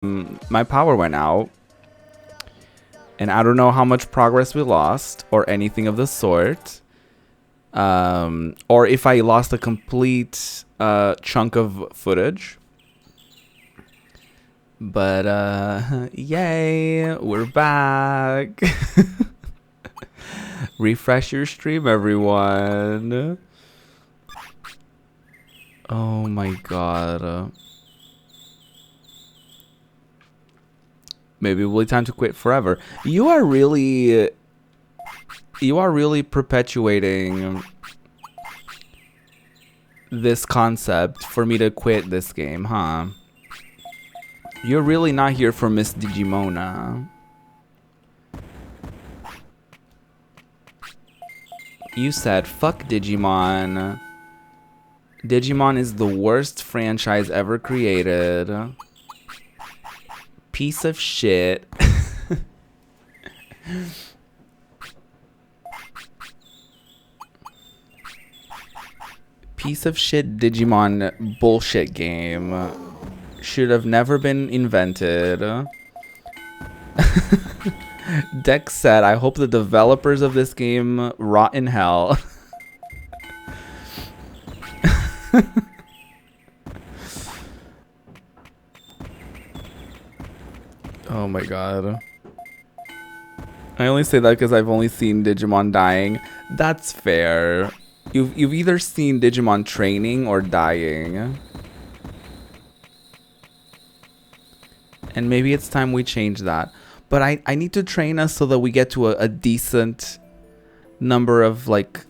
my power went out. And I don't know how much progress we lost or anything of the sort. Or if I lost a complete chunk of footage. But yay, we're back. Refresh your stream, everyone. Oh my god. Maybe it'll be time to quit forever. You are really perpetuating this concept for me to quit this game, huh? You're really not here for Miss Digimona. You said, fuck Digimon. Digimon is the worst franchise ever created. Piece of shit. Piece of shit Digimon bullshit game. Should have never been invented. Dex said, I hope the developers of this game rot in hell. Oh my god. I only say that because I've only seen Digimon dying. That's fair. You've either seen Digimon training or dying. And maybe it's time we change that. But I need to train us so that we get to a decent number of, like,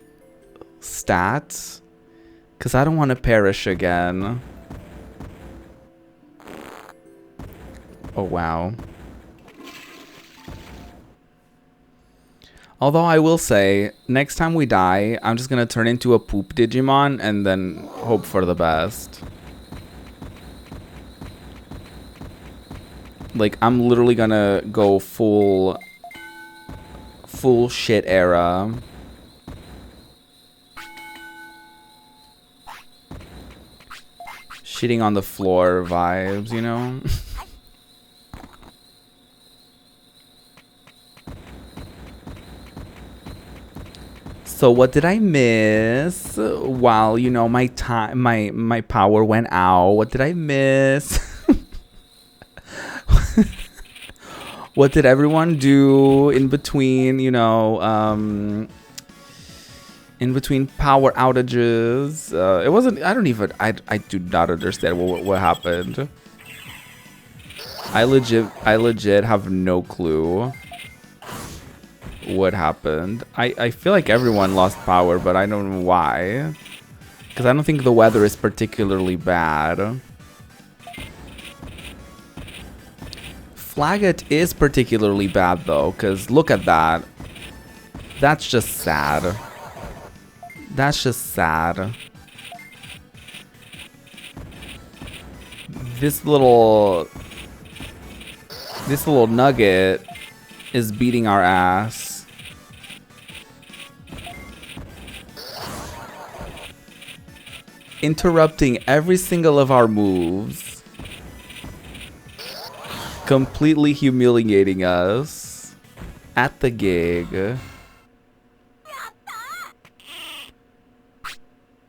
stats. Because I don't want to perish again. Oh, wow. Although I will say, next time we die, I'm just going to turn into a poop Digimon and then hope for the best. Like, I'm literally going to go full shit era. Shitting on the floor vibes, you know? So what did I miss while, you know, my power went out? What did I miss? What did everyone do in between, you know, in between power outages? It wasn't, I do not understand what happened. I legit have no clue what happened. I feel like everyone lost power, but I don't know why. Because I don't think the weather is particularly bad. Flagot is particularly bad though, because look at that. That's just sad. That's just sad. This little nugget is beating our ass. Interrupting every single of our moves. Completely humiliating us at the gig.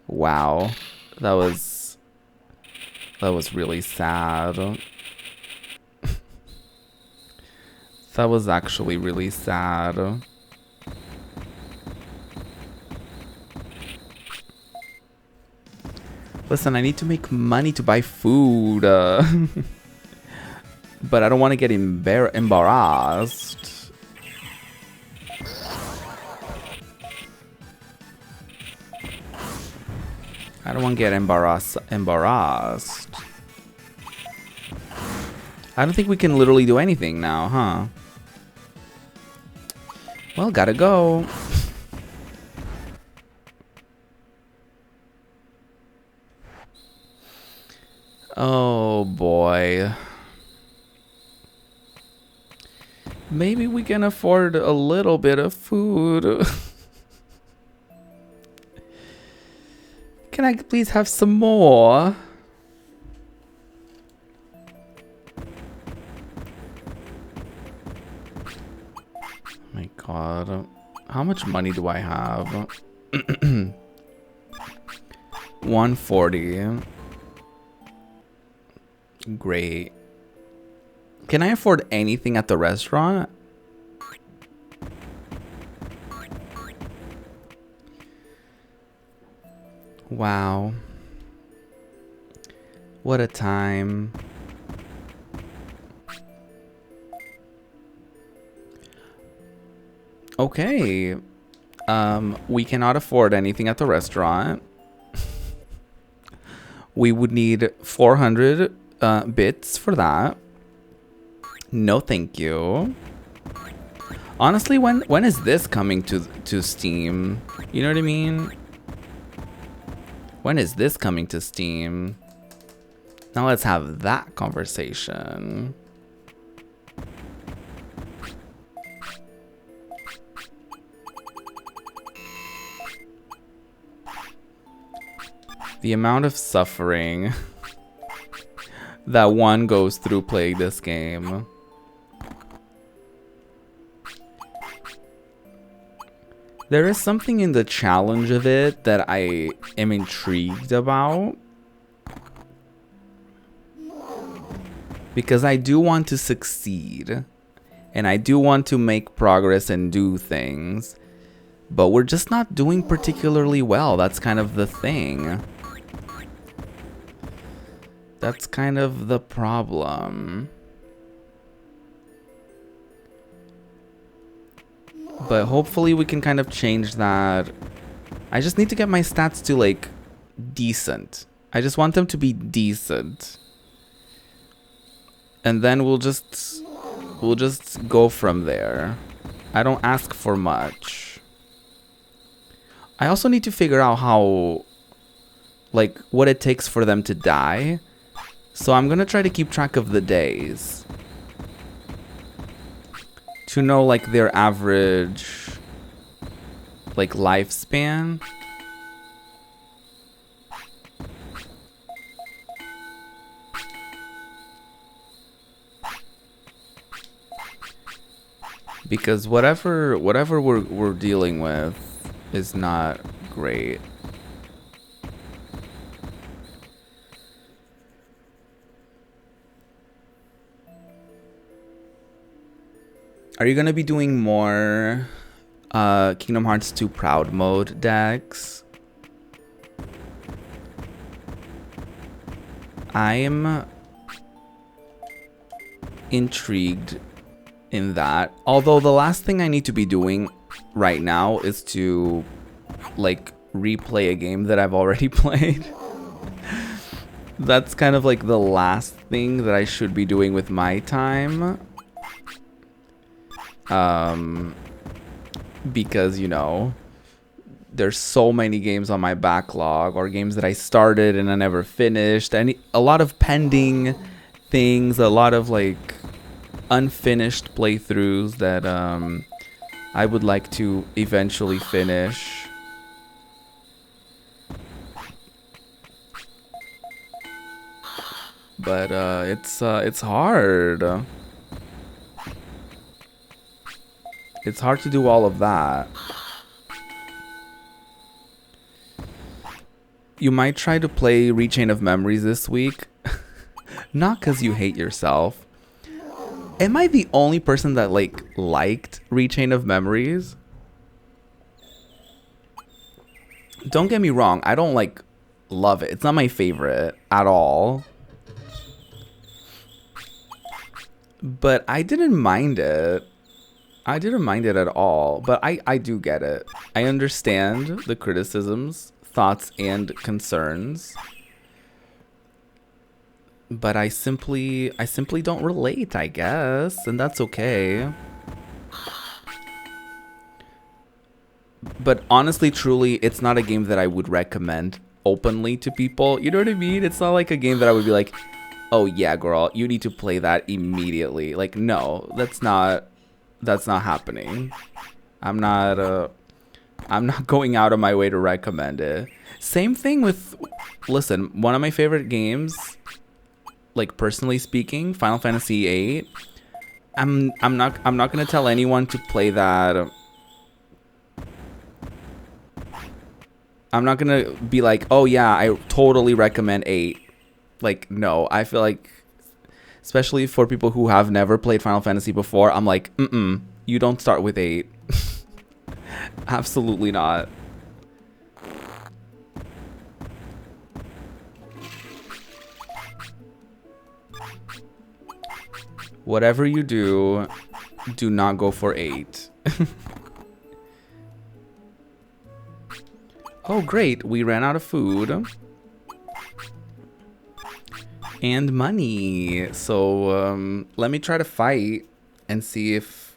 Wow. That was really sad. That was actually really sad. Listen, I need to make money to buy food. But I don't want to get embarrassed. I don't want to get embarrassed. I don't think we can literally do anything now, huh? Well, gotta go. Oh boy. Maybe we can afford a little bit of food. Can I please have some more? god. How much money do I have? 140. Great. Can I afford anything at the restaurant? Wow. What a time. Okay. We cannot afford anything at the restaurant. We would need 400 bits for that. No, thank you. Honestly, when is this coming to Steam? You know what I mean? When is this coming to Steam? Now let's have that conversation. The amount of suffering that one goes through playing this game. There is something in the challenge of it that I am intrigued about. Because I do want to succeed. And I do want to make progress and do things. But we're just not doing particularly well. That's kind of the thing. That's kind of the problem. But hopefully we can kind of change that. I just need to get my stats to like decent. I just want them to be decent. And then we'll just go from there. I don't ask for much. I also need to figure out how, like, what it takes for them to die. So I'm gonna try to keep track of the days. To know, like, their average, like, lifespan. Because whatever we're dealing with is not great. Are you gonna be doing more Kingdom Hearts 2 Proud Mode decks? I'm intrigued in that. Although the last thing I need to be doing right now is to like replay a game that I've already played. That's kind of like the last thing that I should be doing with my time. Because, you know, there's so many games on my backlog, or games that I started and I never finished, and a lot of pending things, a lot of like unfinished playthroughs that I would like to eventually finish. But it's hard. It's hard to do all of that. You might try to play Rechain of Memories this week. Not because you hate yourself. Am I the only person that liked Rechain of Memories? Don't get me wrong, I don't love it. It's not my favorite at all. But I didn't mind it. I didn't mind it at all, but I do get it. I understand the criticisms, thoughts, and concerns. But I simply don't relate, I guess, and that's okay. But honestly, truly, it's not a game that I would recommend openly to people. You know what I mean? It's not like a game that I would be like, oh yeah, girl, you need to play that immediately. Like, no, that's not happening. I'm not going out of my way to recommend it. Same thing with, listen, one of my favorite games, like personally speaking, Final Fantasy VIII. I'm not gonna tell anyone to play that I'm not gonna be like, oh yeah, I totally recommend 8. Like, no, I feel like, especially for people who have never played Final Fantasy before, I'm like, you don't start with 8. Absolutely not. Whatever you do, do not go for 8. Oh, great. We ran out of food. And money. So, let me try to fight and see if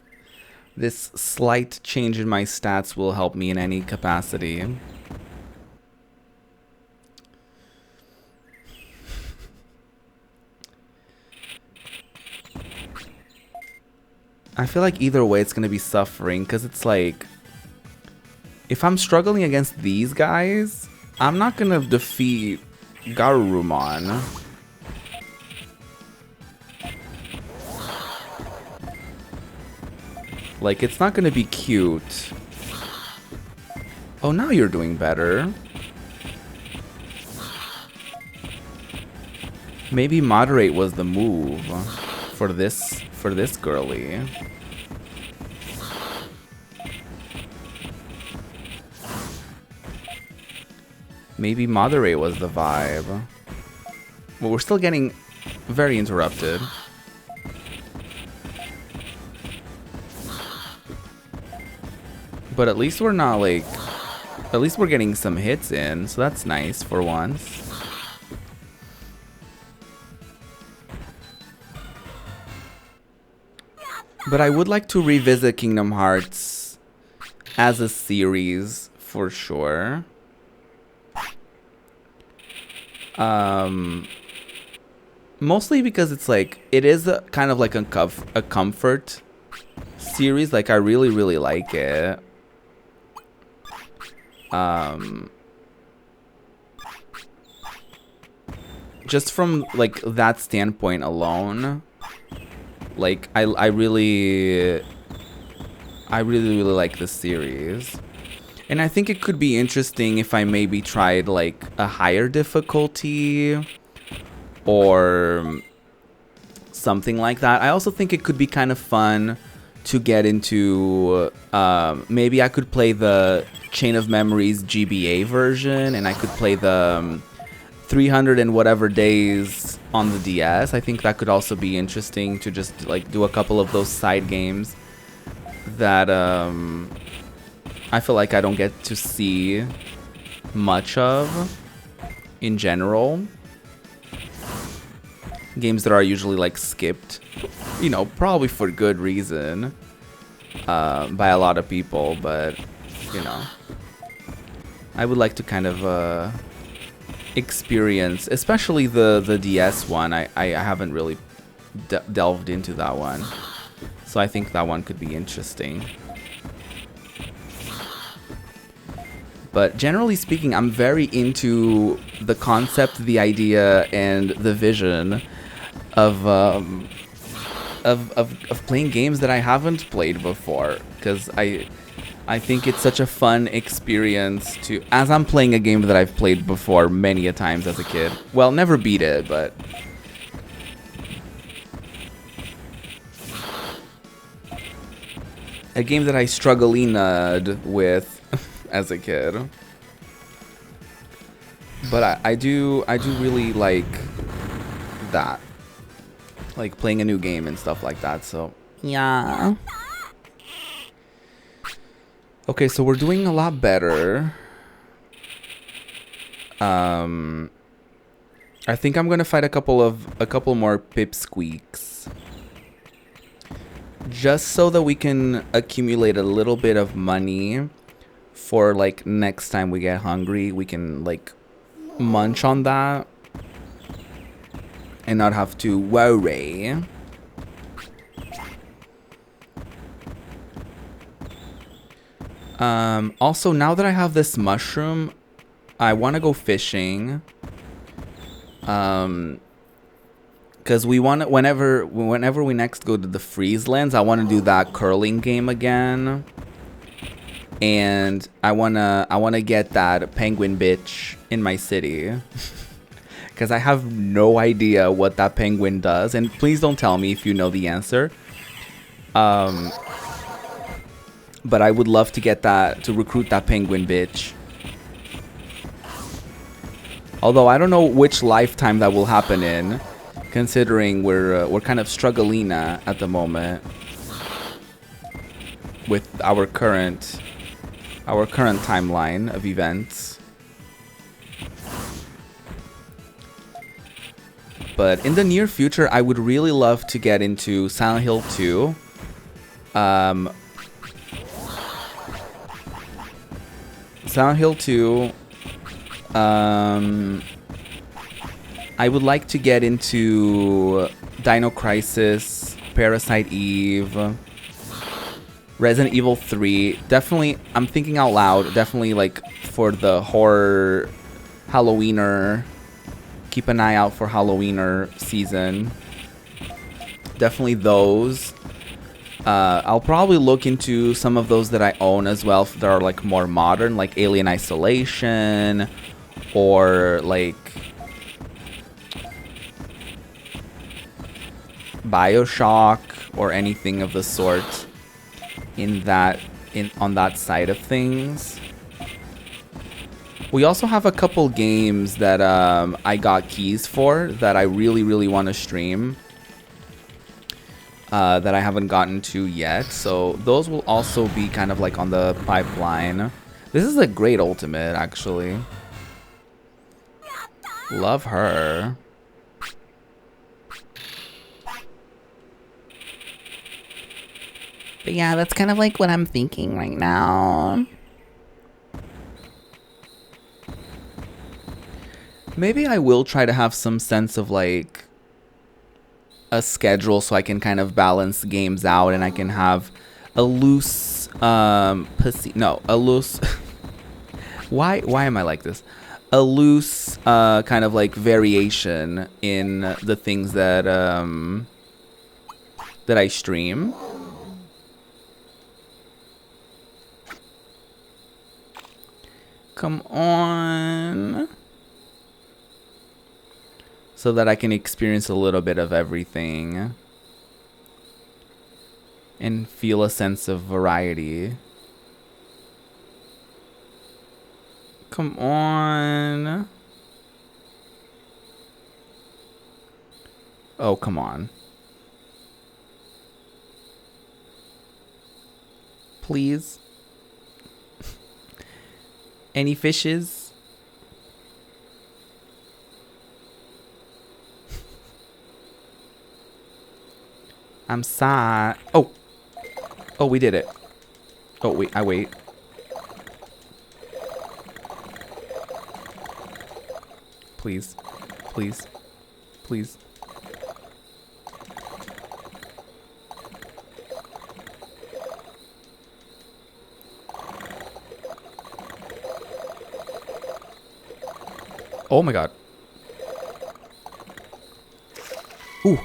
this slight change in my stats will help me in any capacity. I feel like either way it's going to be suffering, because it's like, if I'm struggling against these guys, I'm not going to defeat Garurumon. Like, it's not going to be cute. Oh, now you're doing better. Maybe moderate was the move for this girly. Maybe moderate was the vibe. But we're still getting very interrupted. But at least we're not like... At least we're getting some hits in, so that's nice for once. But I would like to revisit Kingdom Hearts as a series for sure. Mostly because it's like, it is a kind of like a comfort series. Like, I really, really like it. Just from like that standpoint alone, like I really like this series. And I think it could be interesting if I maybe tried like a higher difficulty or something like that. I also think it could be kind of fun to get into, maybe I could play the Chain of Memories GBA version, and I could play the 300 and whatever days on the DS. I think that could also be interesting to just like do a couple of those side games that I feel like I don't get to see much of in general. Games that are usually like skipped, you know, probably for good reason, by a lot of people, but you know, I would like to kind of experience, especially the DS one. I haven't really delved into that one, so I think that one could be interesting. But generally speaking, I'm very into the concept, the idea, and the vision of playing games that I haven't played before, because I think it's such a fun experience to, as I'm playing a game that I've played before many a times as a kid. Well, never beat it, but a game that I struggled with as a kid. But I do really like that, like playing a new game and stuff like that. So yeah. Okay, so we're doing a lot better. I think I'm gonna fight a couple more pipsqueaks, just so that we can accumulate a little bit of money for like next time we get hungry, we can like munch on that and not have to worry. Also, now that I have this mushroom, I want to go fishing. Because we want, whenever we next go to the Freeze Lands, I want to do that curling game again. and I wanna get that penguin bitch in my city. Because I have no idea what that penguin does, and please don't tell me if you know the answer. But I would love to get that, to recruit that penguin bitch. Although I don't know which lifetime that will happen in, considering we're kind of struggling at the moment with our current timeline of events. But in the near future, I would really love to get into Silent Hill 2. Silent Hill 2. I would like to get into Dino Crisis, Parasite Eve, Resident Evil 3. Definitely, I'm thinking out loud. Definitely, like, for the horror Halloweener. Keep an eye out for Halloweener season. Definitely those. I'll probably look into some of those that I own as well that are like more modern, like Alien Isolation, or like BioShock, or anything of the sort on that side of things. We also have a couple games that I got keys for that I really want to stream. That I haven't gotten to yet. So those will also be kind of like on the pipeline. This is a great ultimate, actually. Love her. But yeah, that's kind of like what I'm thinking right now. Maybe I will try to have some sense of like a schedule so I can kind of balance games out, and I can have a loose a loose why am I like this? A loose kind of like variation in the things that that I stream. Come on. So that I can experience a little bit of everything and feel a sense of variety. Come on. Oh, come on. Please. Any fishes? I'm sad. Oh. Oh, we did it. Oh, wait. I wait. Please. Please. Please. Oh my god. Ooh.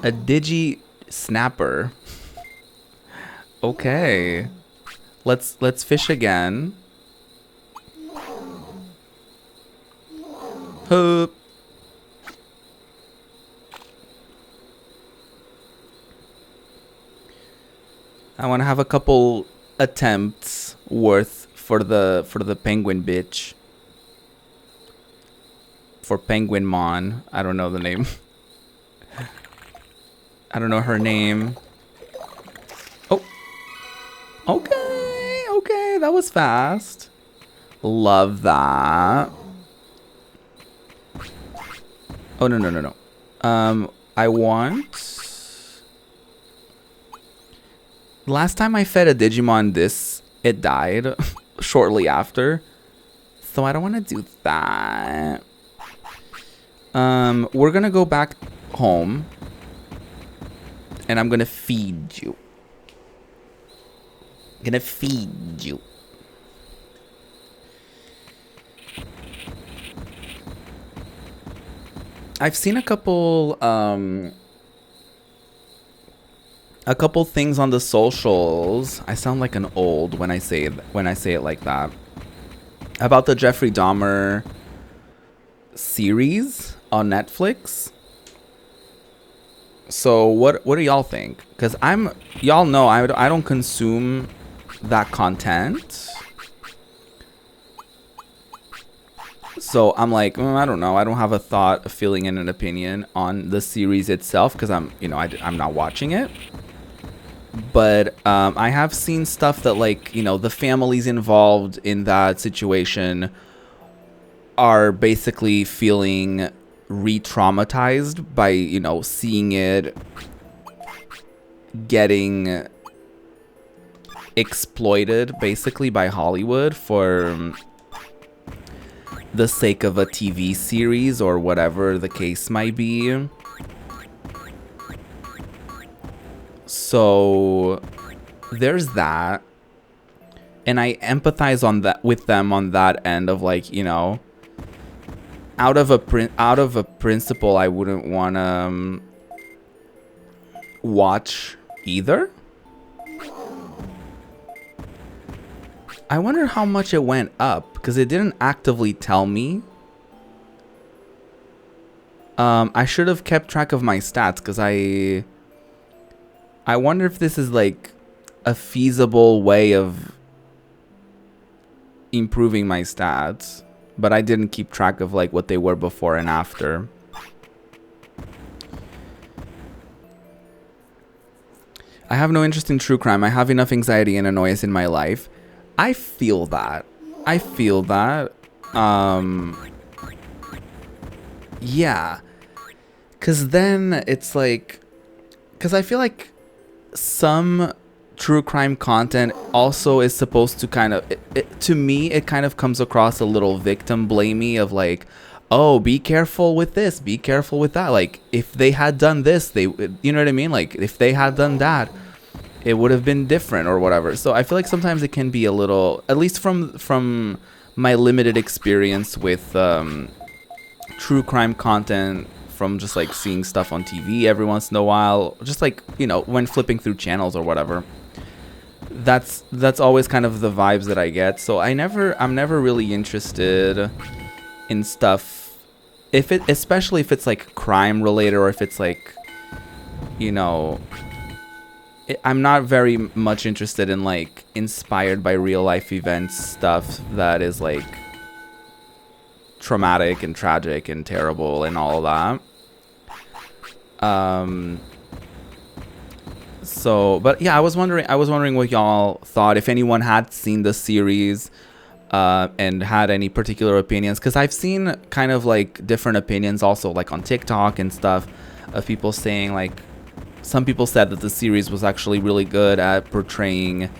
A Digi Snapper. Okay. Let's fish again. Hoop. I want to have a couple attempts worth for the penguin bitch. For Penguin Mon. I don't know the name. I don't know her name. Oh. Okay. Okay. That was fast. Love that. Oh, no. I want... Last time I fed a Digimon this, it died shortly after. So I don't want to do that. We're gonna go back home. And I'm gonna feed you. Gonna feed you. I've seen a couple A couple things on the socials. I sound like an old when I say it like that. About the Jeffrey Dahmer series on Netflix. So what do y'all think? Because y'all know I don't consume that content. So I'm like, I don't know. I don't have a thought, a feeling, and an opinion on the series itself because I'm not watching it. But I have seen stuff that, like, the families involved in that situation are basically feeling re-traumatized by, seeing it getting exploited basically by Hollywood for the sake of a TV series or whatever the case might be. So there's that, and I empathize with them on that end of, like, out of a principle, I wouldn't want to watch either. I wonder how much it went up because it didn't actively tell me. I should have kept track of my stats because I wonder if this is like a feasible way of improving my stats, but I didn't keep track of like what they were before and after. I have no interest in true crime. I have enough anxiety and annoyance in my life. I feel that. Yeah. Because then it's like... Because I feel like some true crime content also is supposed to kind of... to me, it kind of comes across a little victim blamey of like, oh, be careful with this, be careful with that. Like, if they had done this, you know what I mean? Like, if they had done that, it would have been different or whatever. So I feel like sometimes it can be a little, at least from my limited experience with true crime content, from just like seeing stuff on TV every once in a while, just like, when flipping through channels or whatever. That's always kind of the vibes that I get. So I'm never really interested in stuff especially if it's like crime related, or if it's like, I'm not very much interested in like inspired by real life events stuff that is like traumatic and tragic and terrible and all that. So, but yeah, I was wondering what y'all thought, if anyone had seen the series and had any particular opinions, because I've seen kind of like different opinions also, like on TikTok and stuff, of people saying like, some people said that the series was actually really good at portraying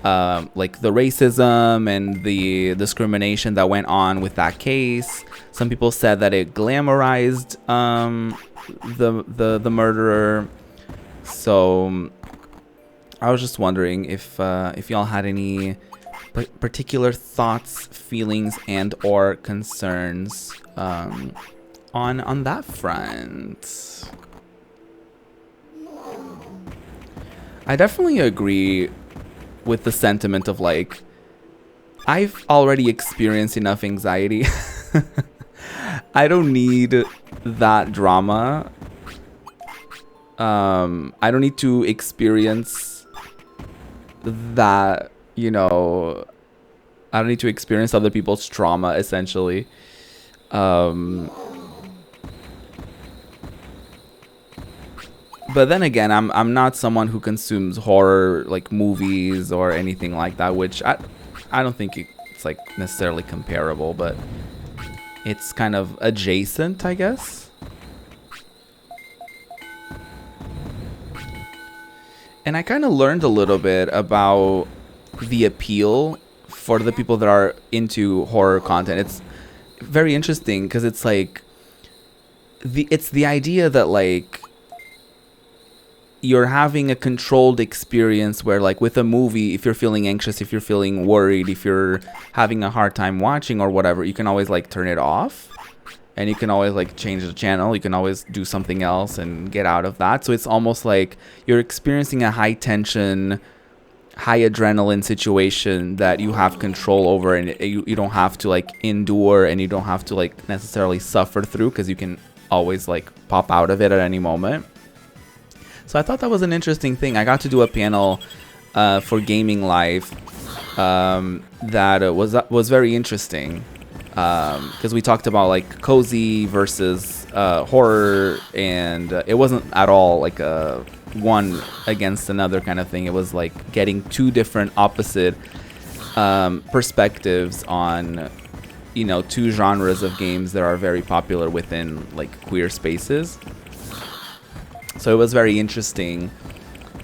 like the racism and the discrimination that went on with that case. Some people said that it glamorized the murderer. So I was just wondering if y'all had any particular thoughts, feelings, and or concerns on that front. I definitely agree with the sentiment of like, I've already experienced enough anxiety. I don't need that drama. I don't need to experience that, I don't need to experience other people's trauma, essentially. But then again, I'm not someone who consumes horror like movies or anything like that, which I don't think it's like necessarily comparable, but it's kind of adjacent, I guess. And I kind of learned a little bit about the appeal for the people that are into horror content. It's very interesting because it's like it's the idea that like you're having a controlled experience where, like, with a movie, if you're feeling anxious, if you're feeling worried, if you're having a hard time watching or whatever, you can always like turn it off. and you can always like change the channel. You can always do something else and get out of that. So it's almost like you're experiencing a high tension, high adrenaline situation that you have control over, and you don't have to like endure, and you don't have to like necessarily suffer through, because you can always like pop out of it at any moment. So I thought that was an interesting thing. I got to do a panel for Gaming Live that was very interesting, because we talked about like cozy versus horror, and it wasn't at all like a one against another kind of thing. It was like getting two different opposite perspectives on, you know, two genres of games that are very popular within like queer spaces. So it was very interesting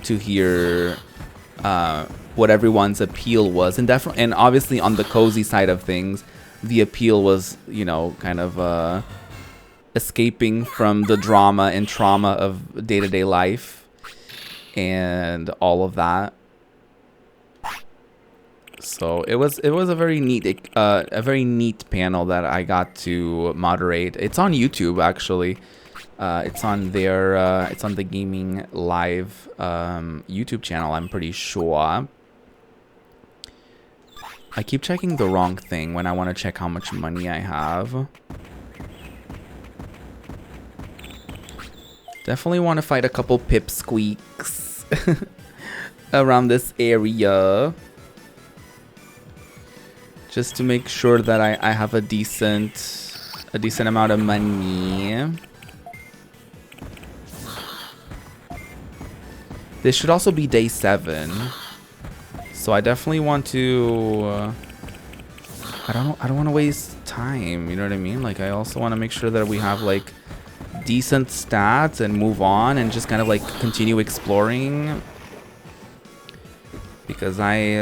to hear what everyone's appeal was, and definitely, and obviously on the cozy side of things, the appeal was, you know, kind of escaping from the drama and trauma of day-to-day life and all of that. So it was a very neat panel that I got to moderate. It's on YouTube actually. It's on the Gaming Live YouTube channel, I'm pretty sure. I keep checking the wrong thing when I want to check how much money I have. Definitely want to fight a couple pipsqueaks around this area, just to make sure that I have a decent amount of money. This should also be day 7, so I definitely want to. I don't want to waste time. You know what I mean? Like, I also want to make sure that we have like decent stats and move on and just kind of like continue exploring, because I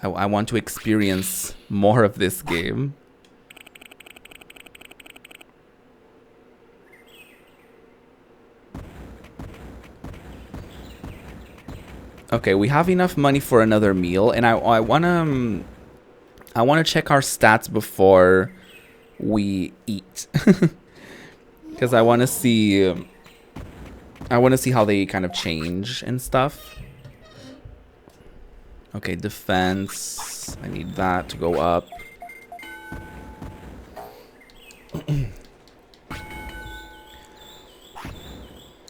want to experience more of this game. Okay, we have enough money for another meal, and I wanna check our stats before we eat, because I wanna see how they kind of change and stuff. Okay, defense. I need that to go up.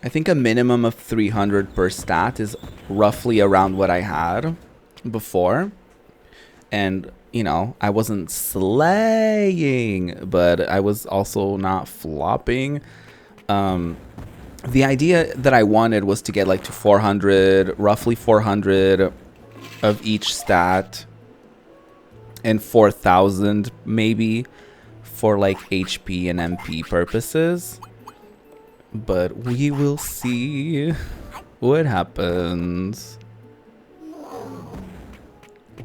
I think a minimum of 300 per stat is roughly around what I had before. And, you know, I wasn't slaying, but I was also not flopping. The idea that I wanted was to get like to 400, roughly 400 of each stat, and 4,000 maybe for like HP and MP purposes. But we will see what happens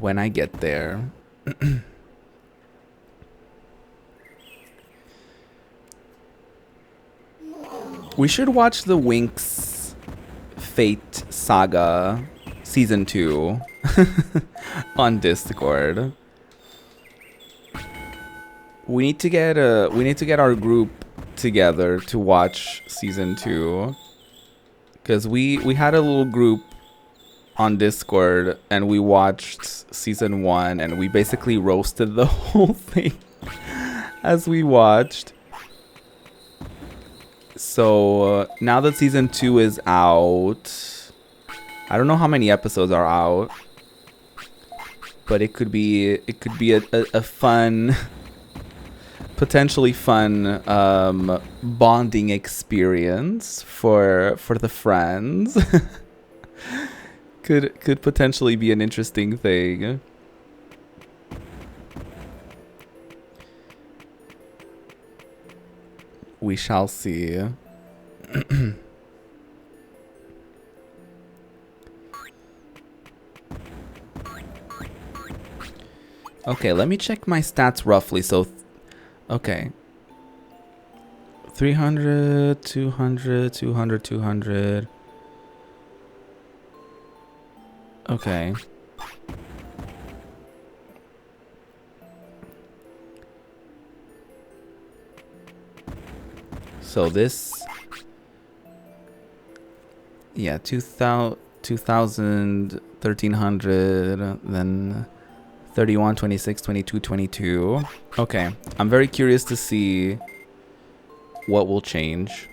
when I get there. We should watch the Winx Fate Saga Season 2 on Discord. We need to get our group together to watch Season 2, because we had a little group on Discord and we watched Season 1 and we basically roasted the whole thing as we watched. So now that Season 2 is out, I don't know how many episodes are out, but it could be a fun, potentially fun bonding experience for the friends. could potentially be an interesting thing. We shall see. Okay, let me check my stats roughly. So, okay. 300, 200, 200, 200. Okay. So this, yeah, 2000, 1300, then 31, 26, 22, 22. Okay, I'm very curious to see what will change.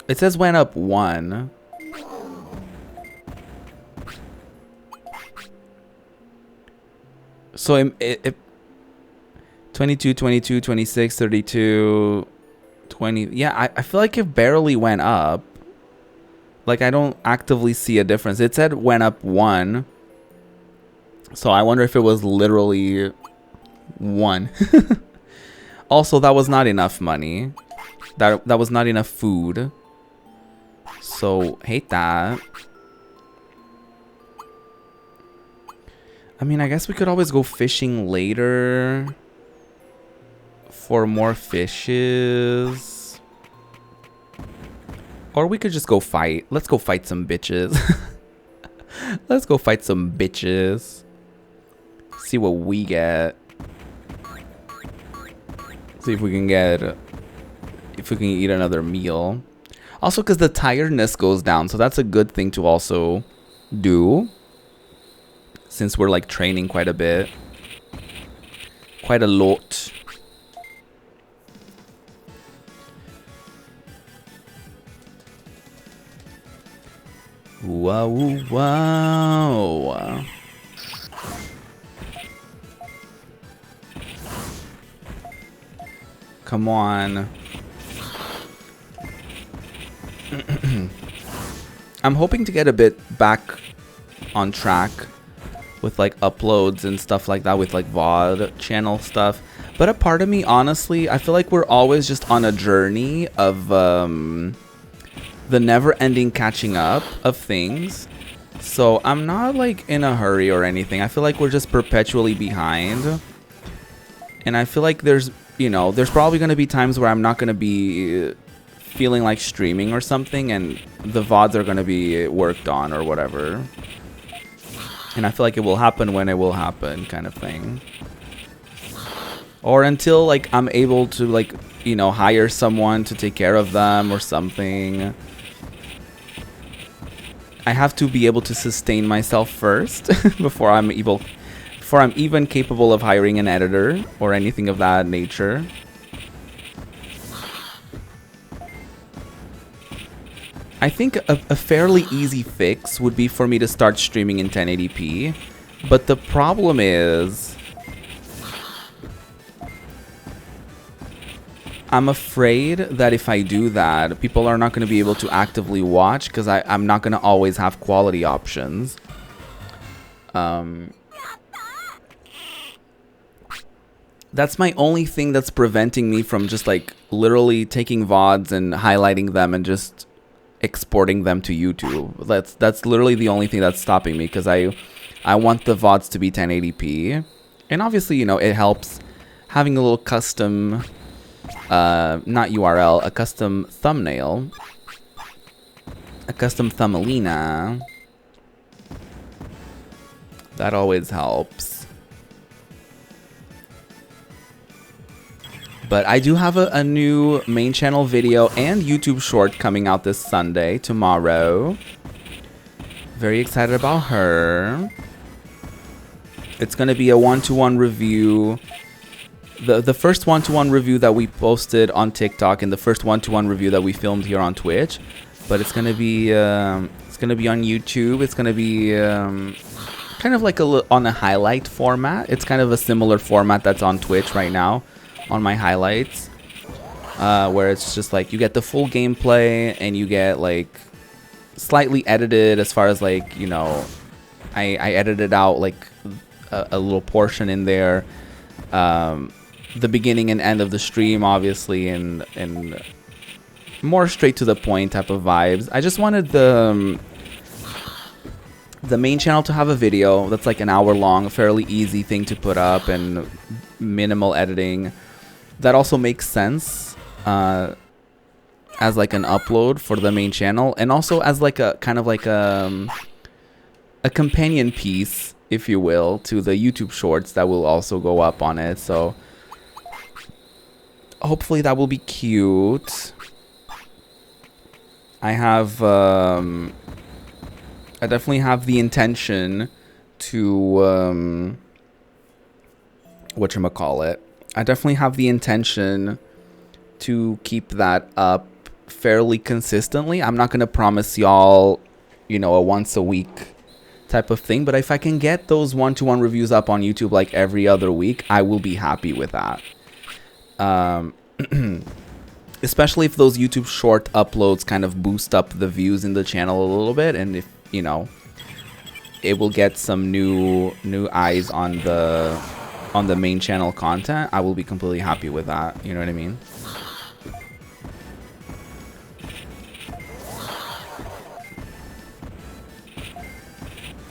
It says went up 1. So it 22, 22, 26, 32, 20. Yeah, I feel like it barely went up. Like, I don't actively see a difference. It said went up 1. So I wonder if it was literally 1. Also, that was not enough money. That was not enough food. So, hate that. I mean, I guess we could always go fishing later for more fishes. Or we could just go fight. Let's go fight some bitches. Let's go fight some bitches. See what we get. See if we can get... if we can eat another meal. Also, because the tiredness goes down. So that's a good thing to also do. Since we're like training quite a bit. Quite a lot. Wow, wow. Come on. I'm hoping to get a bit back on track with like uploads and stuff like that, with like VOD channel stuff. But a part of me, honestly, I feel like we're always just on a journey of the never-ending catching up of things. So I'm not like in a hurry or anything. I feel like we're just perpetually behind. And I feel like there's, you know, there's probably going to be times where I'm not going to be feeling like streaming or something, and the VODs are going to be worked on or whatever. And I feel like it will happen when it will happen, kind of thing. Or until like I'm able to, like, you know, hire someone to take care of them or something. I have to be able to sustain myself first before I'm even capable of hiring an editor or anything of that nature. I think a fairly easy fix would be for me to start streaming in 1080p. But the problem is, I'm afraid that if I do that, people are not going to be able to actively watch because I'm not going to always have quality options. That's my only thing that's preventing me from just like literally taking VODs and highlighting them and just exporting them to YouTube. That's literally the only thing that's stopping me, because I want the VODs to be 1080p. And obviously, you know, it helps having a little custom not URL, a custom thumbnail, a custom thumbelina. That always helps. But I do have a new main channel video and YouTube short coming out this Sunday, tomorrow. Very excited about her. It's going to be a one-to-one review. The first one-to-one review that we posted on TikTok and the first one-to-one review that we filmed here on Twitch. But it's going to be on YouTube. It's going to be kind of like on a highlight format. It's kind of a similar format that's on Twitch right now on my highlights, where it's just like you get the full gameplay and you get like slightly edited as far as like, you know, I edited out like a little portion in there, the beginning and end of the stream obviously, and more straight to the point type of vibes. I just wanted the main channel to have a video that's like an hour long, a fairly easy thing to put up and minimal editing. That also makes sense as like an upload for the main channel, and also as like a kind of like a companion piece, if you will, to the YouTube shorts that will also go up on it. So hopefully that will be cute. I have, I definitely have the intention to, whatchamacallit. I definitely have the intention to keep that up fairly consistently. I'm not going to promise y'all, you know, a once a week type of thing, but if I can get those 1-to-1 reviews up on YouTube like every other week, I will be happy with that. Especially if those YouTube short uploads kind of boost up the views in the channel a little bit, and if, you know, it will get some new eyes on the main channel content, I will be completely happy with that. You know what I mean?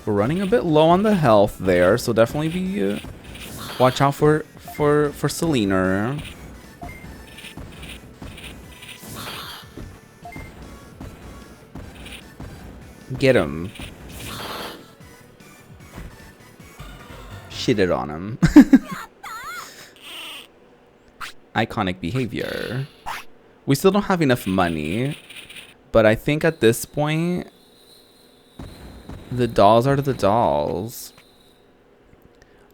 We're running a bit low on the health there, so definitely be watch out for Selena. Get him. Shit it on him. Iconic behavior. We still don't have enough money, but I think at this point, the dolls are the dolls.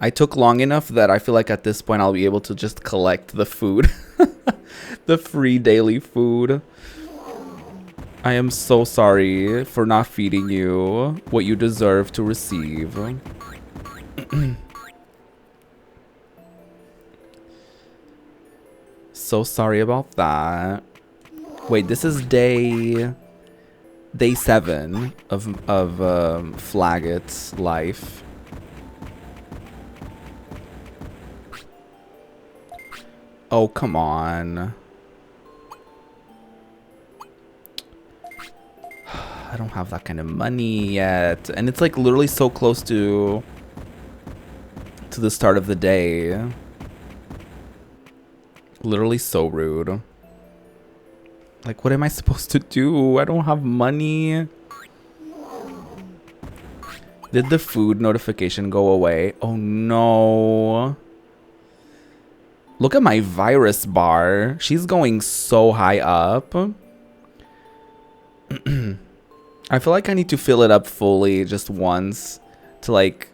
I took long enough that I feel like at this point I'll be able to just collect the food. The free daily food. I am so sorry for not feeding you what you deserve to receive. So sorry about that. Wait, this is day 7 of Flaggett's life. Oh, come on. I don't have that kind of money yet, and it's like literally so close to the start of the day. Literally so rude. Like, what am I supposed to do? I don't have money. Did the food notification go away? Oh no. Look at my virus bar. She's going so high up. I feel like I need to fill it up fully just once to like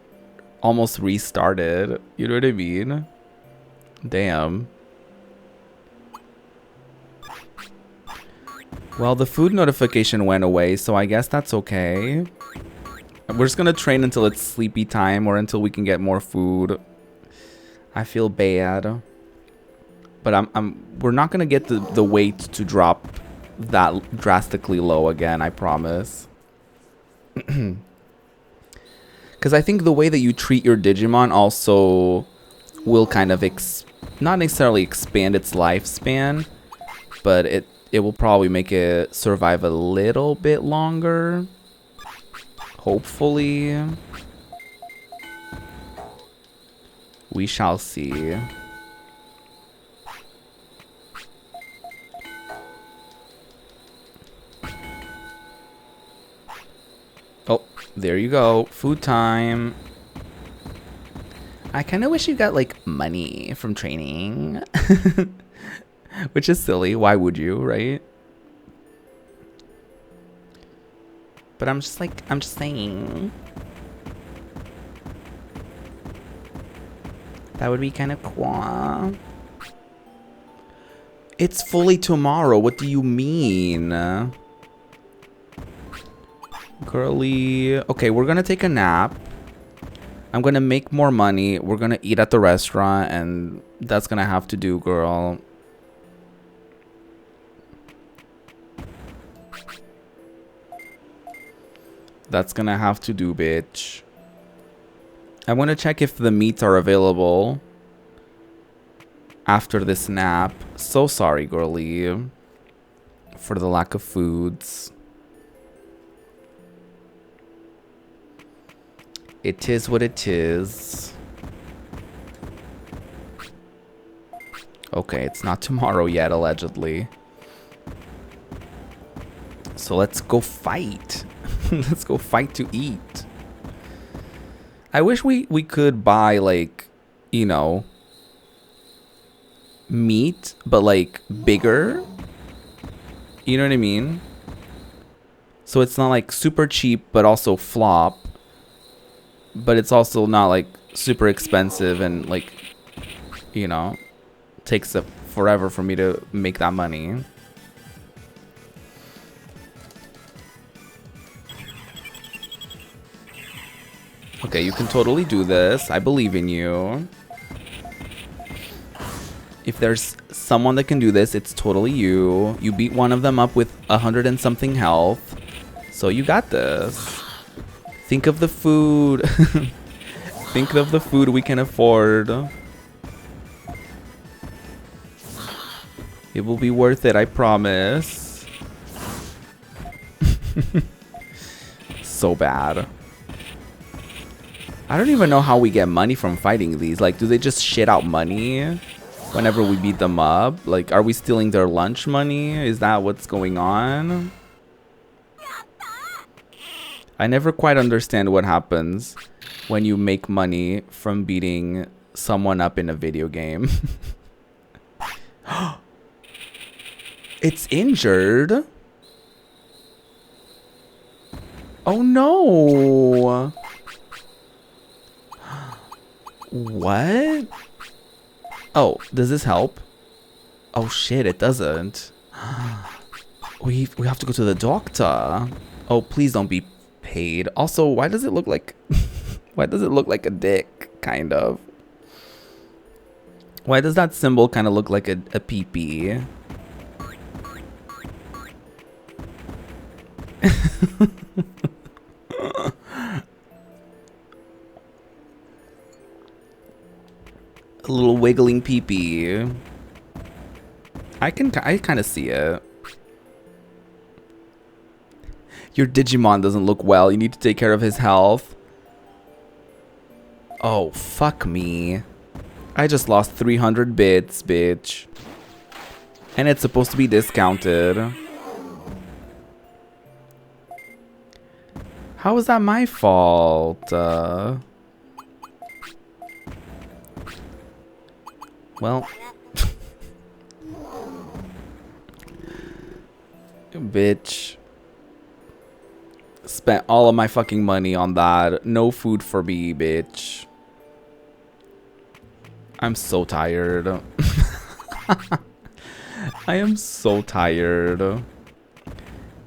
almost restart it. You know what I mean? Damn. Well, the food notification went away, so I guess that's okay. We're just gonna train until it's sleepy time or until we can get more food. I feel bad. But we're not gonna get the weight to drop that drastically low again, I promise. Because I think the way that you treat your Digimon also will kind of not necessarily expand its lifespan, but it will probably make it survive a little bit longer. Hopefully. We shall see. Oh, there you go. Food time. I kind of wish you got like money from training. Which is silly. Why would you, right? But I'm just saying. That would be kind of cool. It's fully tomorrow. What do you mean? Girly. Okay, we're gonna take a nap. I'm gonna make more money. We're gonna eat at the restaurant, and that's gonna have to do, girl. That's gonna have to do, bitch. I'm gonna check if the meats are available after this nap. So sorry, girly, for the lack of foods. It is what it is. Okay, it's not tomorrow yet, allegedly. So let's go fight. Let's go fight to eat. I wish we could buy, like, you know, meat, but like bigger. You know what I mean? So it's not like super cheap, but also flop. But it's also not like super expensive and like, you know, takes forever for me to make that money. Okay, you can totally do this. I believe in you. If there's someone that can do this, it's totally you. You beat one of them up with 100 and something health. So you got this. Think of the food. Think of the food we can afford. It will be worth it, I promise. So bad. I don't even know how we get money from fighting these. Like, do they just shit out money whenever we beat them up? Like, are we stealing their lunch money? Is that what's going on? I never quite understand what happens when you make money from beating someone up in a video game. It's injured. Oh no. What? Oh, does this help? Oh shit, it doesn't. We have to go to the doctor. Oh, please don't be paid. Also, why does it look like why does it look like a dick, kind of? Why does that symbol kind of look like a pee-pee? A little wiggling pee-pee. I kind of see it. Your Digimon doesn't look well. You need to take care of his health. Oh, fuck me. I just lost 300 bits, bitch. And it's supposed to be discounted. How is that my fault? Well. Bitch. Spent all of my fucking money on that. No food for me, bitch. I'm so tired. I am so tired.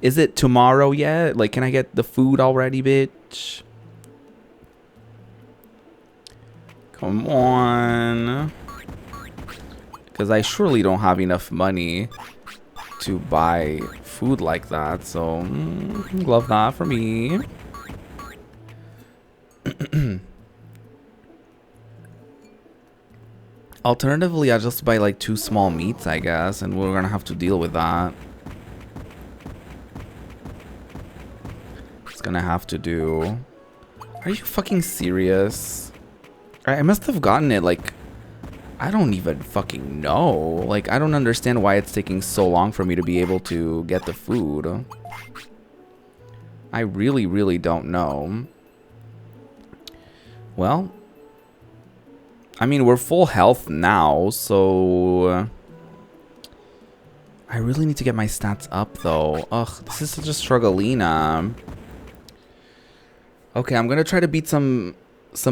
Is it tomorrow yet? Like, can I get the food already, bitch? Come on. Because I surely don't have enough money to buy food like that. So, love that for me. Alternatively, I'll just buy like 2 small meats, I guess. And we're going to have to deal with that. It's going to have to do. Are you fucking serious? I must have gotten it like... I don't even fucking know. Like, I don't understand why it's taking so long for me to be able to get the food. I really, really don't know. Well, I mean, we're full health now, so... I really need to get my stats up, though. Ugh, this is such a strugglina. Okay, I'm gonna try to beat some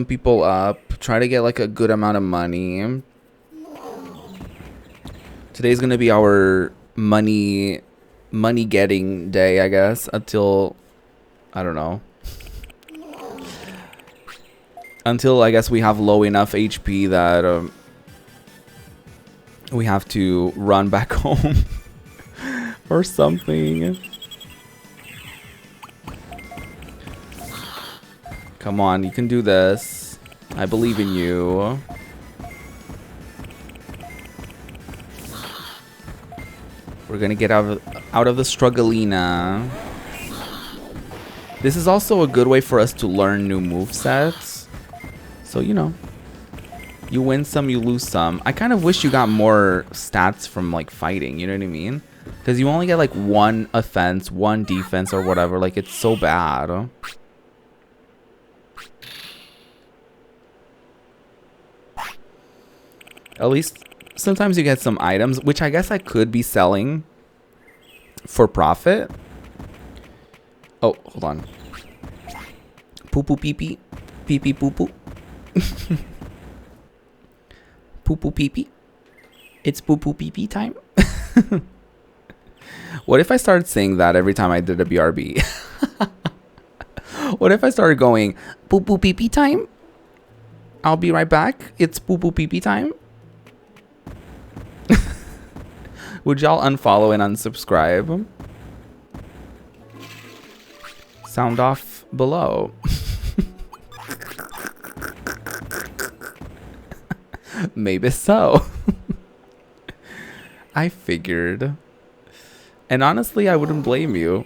people up. Try to get, like, a good amount of money. Today's gonna be our money getting day, I guess, until I don't know. Until I guess we have low enough HP that we have to run back home or something. Come on, you can do this. I believe in you. We're gonna get out of the strugglina. This is also a good way for us to learn new movesets. So, you know, you win some, you lose some. I kind of wish you got more stats from, like, fighting, you know what I mean? Because you only get, like, 1 offense, 1 defense, or whatever. Like, it's so bad. At least Sometimes you get some items, which I guess I could be selling for profit. Oh, hold on. Poo poo pee pee. Pee pee poo poo. Poo poo pee pee. It's poo poo pee pee time. What if I started saying that every time I did a BRB? What if I started going, poo poo pee pee time? I'll be right back. It's poo poo pee pee time. Would y'all unfollow and unsubscribe? Sound off below. Maybe so. I figured. And honestly, I wouldn't blame you.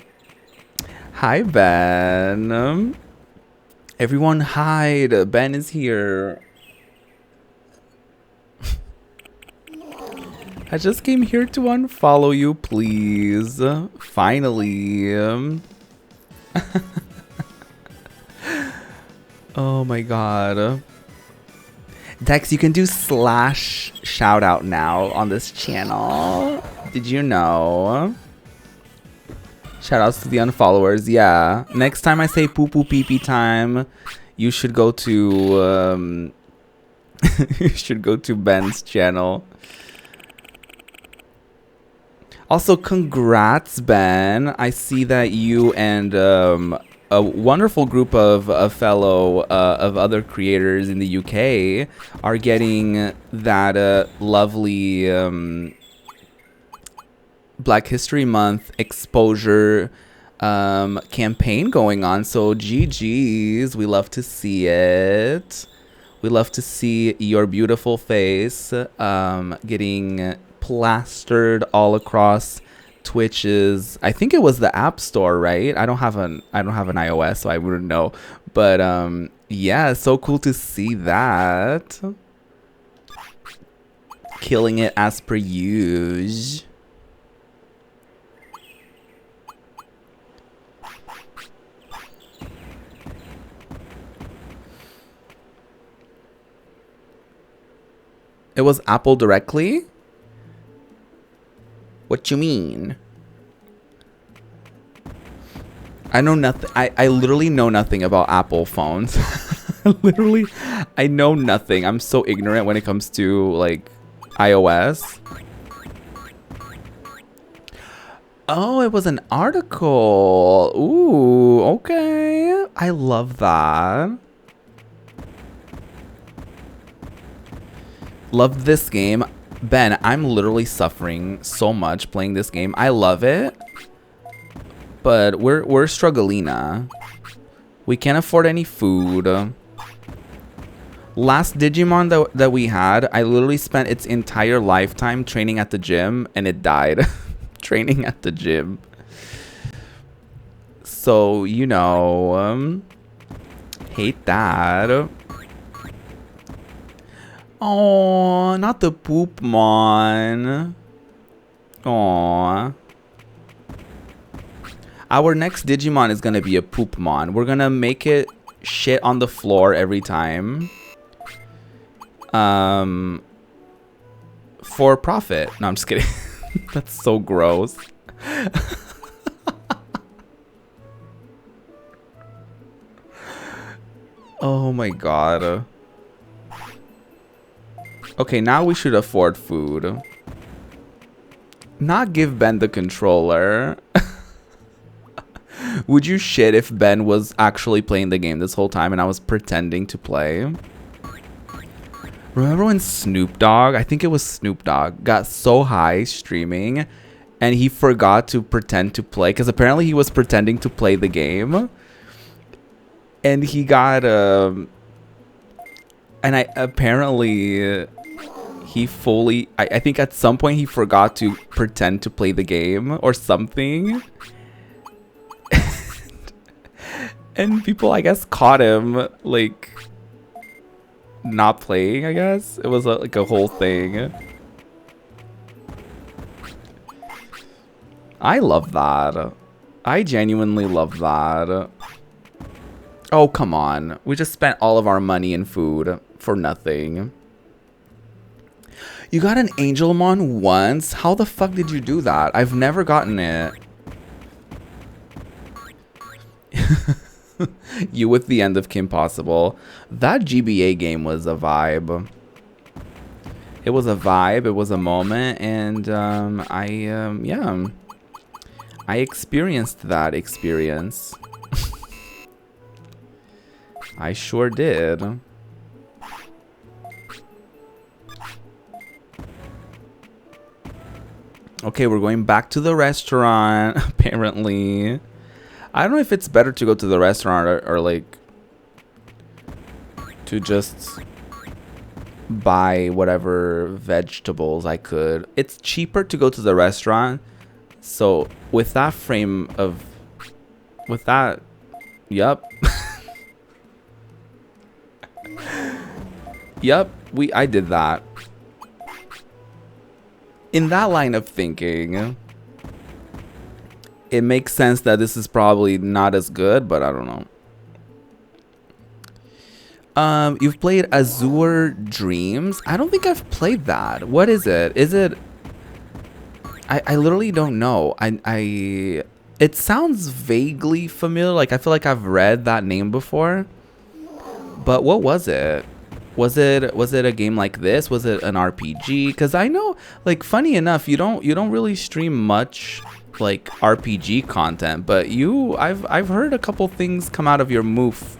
Hi, Ben. Everyone hide. Ben is here. I just came here to unfollow you, please. Finally. Oh my god. Dex, you can do slash shout out now on this channel. Did you know? Shout outs to the unfollowers. Yeah. Next time I say poo poo pee pee time, you should go to you should go to Ben's channel. Also, congrats, Ben. I see that you and a wonderful group of fellow of other creators in the UK are getting that lovely Black History Month exposure campaign going on. So GG's, we love to see it. We love to see your beautiful face getting plastered all across Twitch's, I think it was the App Store, right? I don't have an iOS, so I wouldn't know. But yeah, so cool to see that. Killing it as per usual. It was Apple directly? What you mean? I know nothing. I literally know nothing about Apple phones. Literally, I know nothing. I'm so ignorant when it comes to like iOS. Oh, it was an article. Ooh, okay. I love that. Love this game. Ben, I'm literally suffering so much playing this game. I love it, but we're strugglina. We can't afford any food. Last Digimon that we had, I literally spent its entire lifetime training at the gym, and it died. Training at the gym. So, you know, hate that. Oh, not the Poopmon. Aw. Our next Digimon is gonna be a Poopmon. We're gonna make it shit on the floor every time. For profit. No, I'm just kidding. That's so gross. Oh my god. Okay, now we should afford food. Not give Ben the controller. Would you shit if Ben was actually playing the game this whole time and I was pretending to play? Remember when Snoop Dogg, I think it was Snoop Dogg, got so high streaming and he forgot to pretend to play because apparently he was pretending to play the game. And he got apparently he fully, I think at some point he forgot to pretend to play the game or something. And people, I guess, caught him, like, not playing, I guess. It was like a whole thing. I love that. I genuinely love that. Oh, come on. We just spent all of our money in food for nothing. You got an Angelmon once? How the fuck did you do that? I've never gotten it. You with the end of Kim Possible. That GBA game was a vibe. It was a vibe. It was a moment, and yeah, I experienced that experience. I sure did. Okay, we're going back to the restaurant, apparently. I don't know if it's better to go to the restaurant or like to just buy whatever vegetables I could. It's cheaper to go to the restaurant. So with that frame of, with that, yep. Yep, I did that. In that line of thinking, it makes sense that this is probably not as good, but I don't know. You've played Azure Dreams? I don't think I've played that. What is it? Is it... I literally don't know. It sounds vaguely familiar. Like, I feel like I've read that name before. But what was it? Was it a game like this? Was it an RPG? Because I know, like, funny enough, you don't really stream much like RPG content, but I've heard a couple things come out of your moof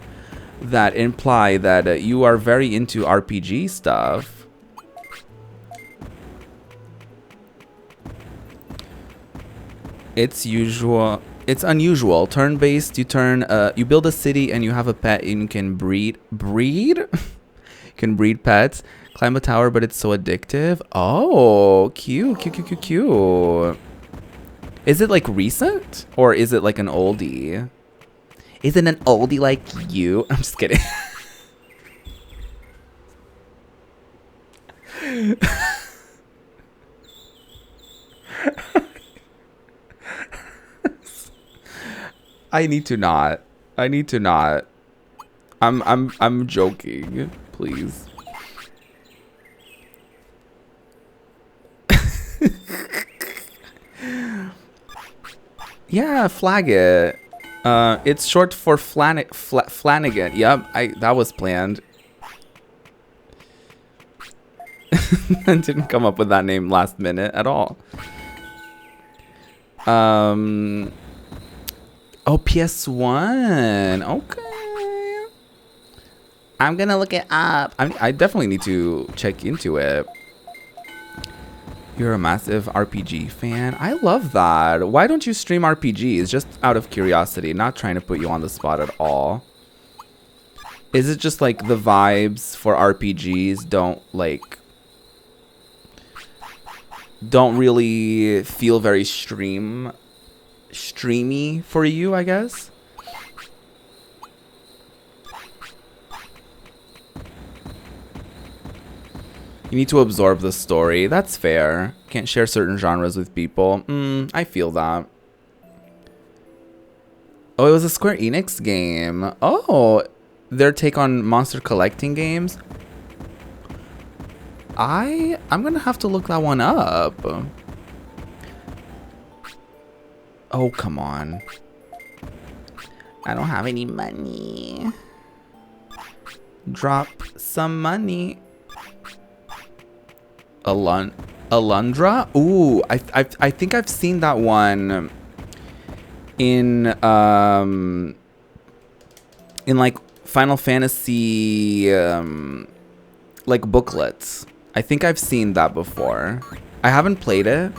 that imply that you are very into RPG stuff. It's unusual. Turn-based. You build a city and you have a pet and you can breed. You can breed pets. Climb a tower, but it's so addictive. Oh, cute. Is it like recent or is it like an oldie? Is it an oldie like you? I'm just kidding. I need to not. I'm joking. Please. Yeah, flag it. It's short for Flanagan. Yep, that was planned. I didn't come up with that name last minute at all. Oh, PS1. Okay. I'm gonna look it up. I definitely need to check into it. You're a massive RPG fan. I love that. Why don't you stream RPGs? Just out of curiosity, not trying to put you on the spot at all. Is it just like the vibes for RPGs don't really feel very streamy for you, I guess? You need to absorb the story. That's fair. Can't share certain genres with people. I feel that. Oh, it was a Square Enix game. Oh, their take on monster collecting games. I'm gonna have to look that one up. Oh, come on. I don't have any money. Drop some money. Alundra? Ooh, I think I've seen that one in like Final Fantasy like booklets. I think I've seen that before. I haven't played it.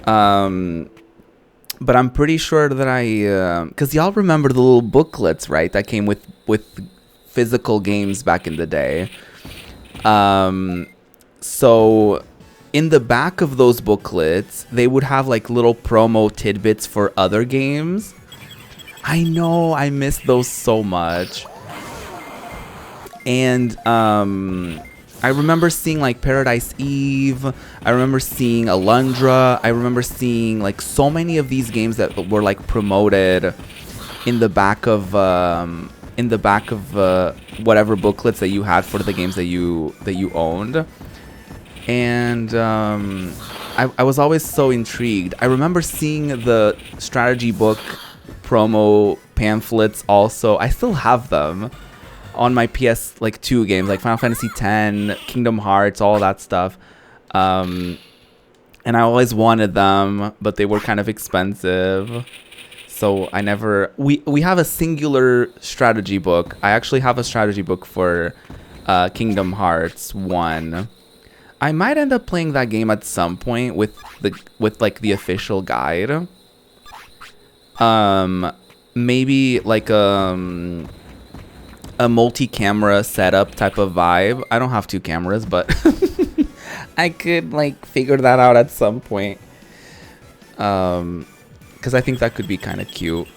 But I'm pretty sure that cuz y'all remember the little booklets, right? That came with physical games back in the day. So in the back of those booklets, they would have like little promo tidbits for other games. I know, I miss those so much. And I remember seeing like Paradise Eve. I remember seeing Alundra. I remember seeing like so many of these games that were like promoted in the back of whatever booklets that you had for the games that you owned. And I was always so intrigued. I remember seeing the strategy book promo pamphlets also. I still have them on my PS like 2 games, like Final Fantasy X, Kingdom Hearts, all that stuff. And I always wanted them, but they were kind of expensive. So I never... We have a singular strategy book. I actually have a strategy book for Kingdom Hearts 1. I might end up playing that game at some point with like the official guide. Maybe like a multi-camera setup type of vibe. I don't have 2 cameras, but I could like figure that out at some point. Because I think that could be kind of cute.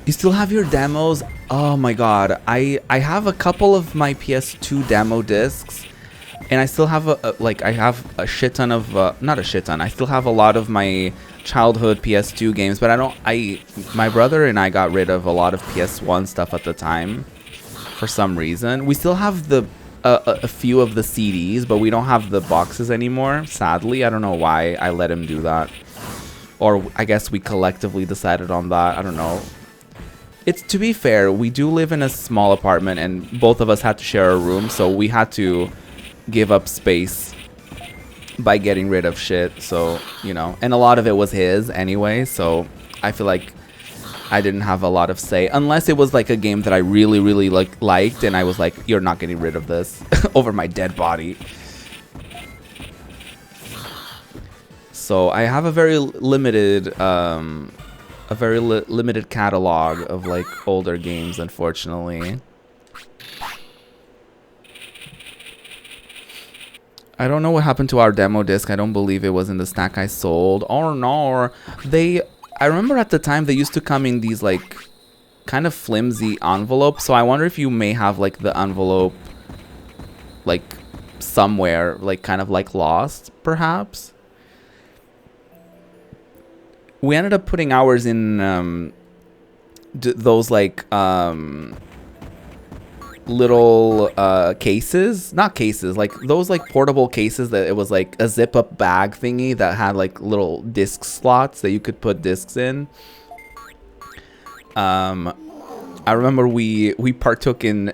You still have your demos? Oh my god. I have a couple of my PS2 demo discs. And I still have I have a shit ton of not a shit ton. I still have a lot of my childhood PS2 games, but my brother and I got rid of a lot of PS1 stuff at the time for some reason. We still have a few of the CDs, but we don't have the boxes anymore. Sadly, I don't know why I let him do that. Or I guess we collectively decided on that. I don't know. It's, to be fair, we do live in a small apartment and both of us had to share a room, so we had to give up space by getting rid of shit. So, you know, and a lot of it was his anyway, so I feel like I didn't have a lot of say, unless it was like a game that I really, really liked and I was like, you're not getting rid of this over my dead body. So I have a very limited limited catalog of like older games, unfortunately. I don't know what happened to our demo disc. I don't believe it was in the stack I sold. Oh no, I remember at the time they used to come in these like kind of flimsy envelopes. So I wonder if you may have like the envelope like somewhere, like kind of like lost perhaps. We ended up putting ours in those like little cases, not cases, like those like portable cases that it was like a zip up bag thingy that had like little disc slots that you could put discs in. I remember we partook in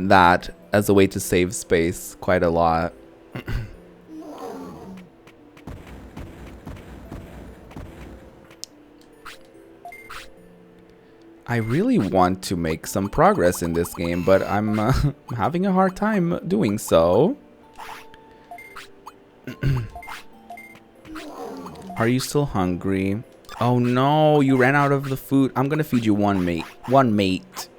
that as a way to save space quite a lot. I really want to make some progress in this game, but I'm having a hard time doing so. Are you still hungry? Oh no, you ran out of the food. I'm gonna feed you one mate. One mate.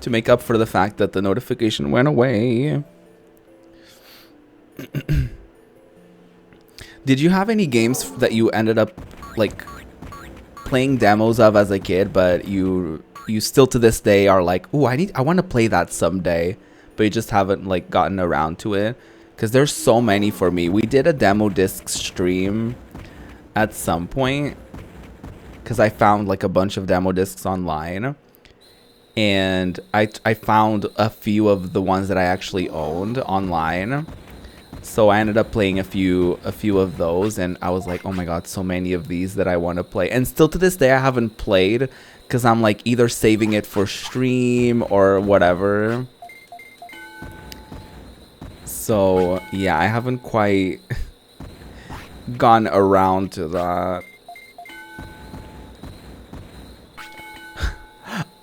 To make up for the fact that the notification went away. Did you have any games that you ended up like playing demos of as a kid, but you still to this day are like, ooh, I want to play that someday, but you just haven't like gotten around to it? Because there's so many for me. We did a demo disc stream at some point because I found like a bunch of demo discs online, and I found a few of the ones that I actually owned online. So I ended up playing a few of those, and I was like, oh my god, so many of these that I want to play. And still to this day I haven't played because I'm like either saving it for stream or whatever. So yeah, I haven't quite gone around to that.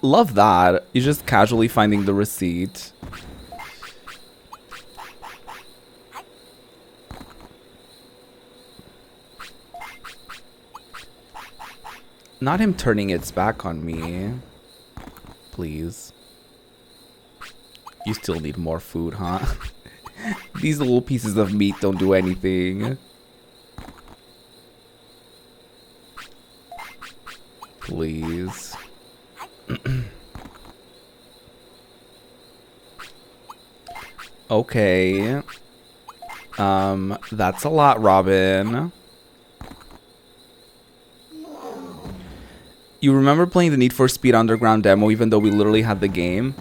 Love that. You're just casually finding the receipt. Not him turning its back on me. Please. You still need more food, huh? These little pieces of meat don't do anything. Please. Okay. That's a lot, Robin. You remember playing the Need for Speed Underground demo even though we literally had the game?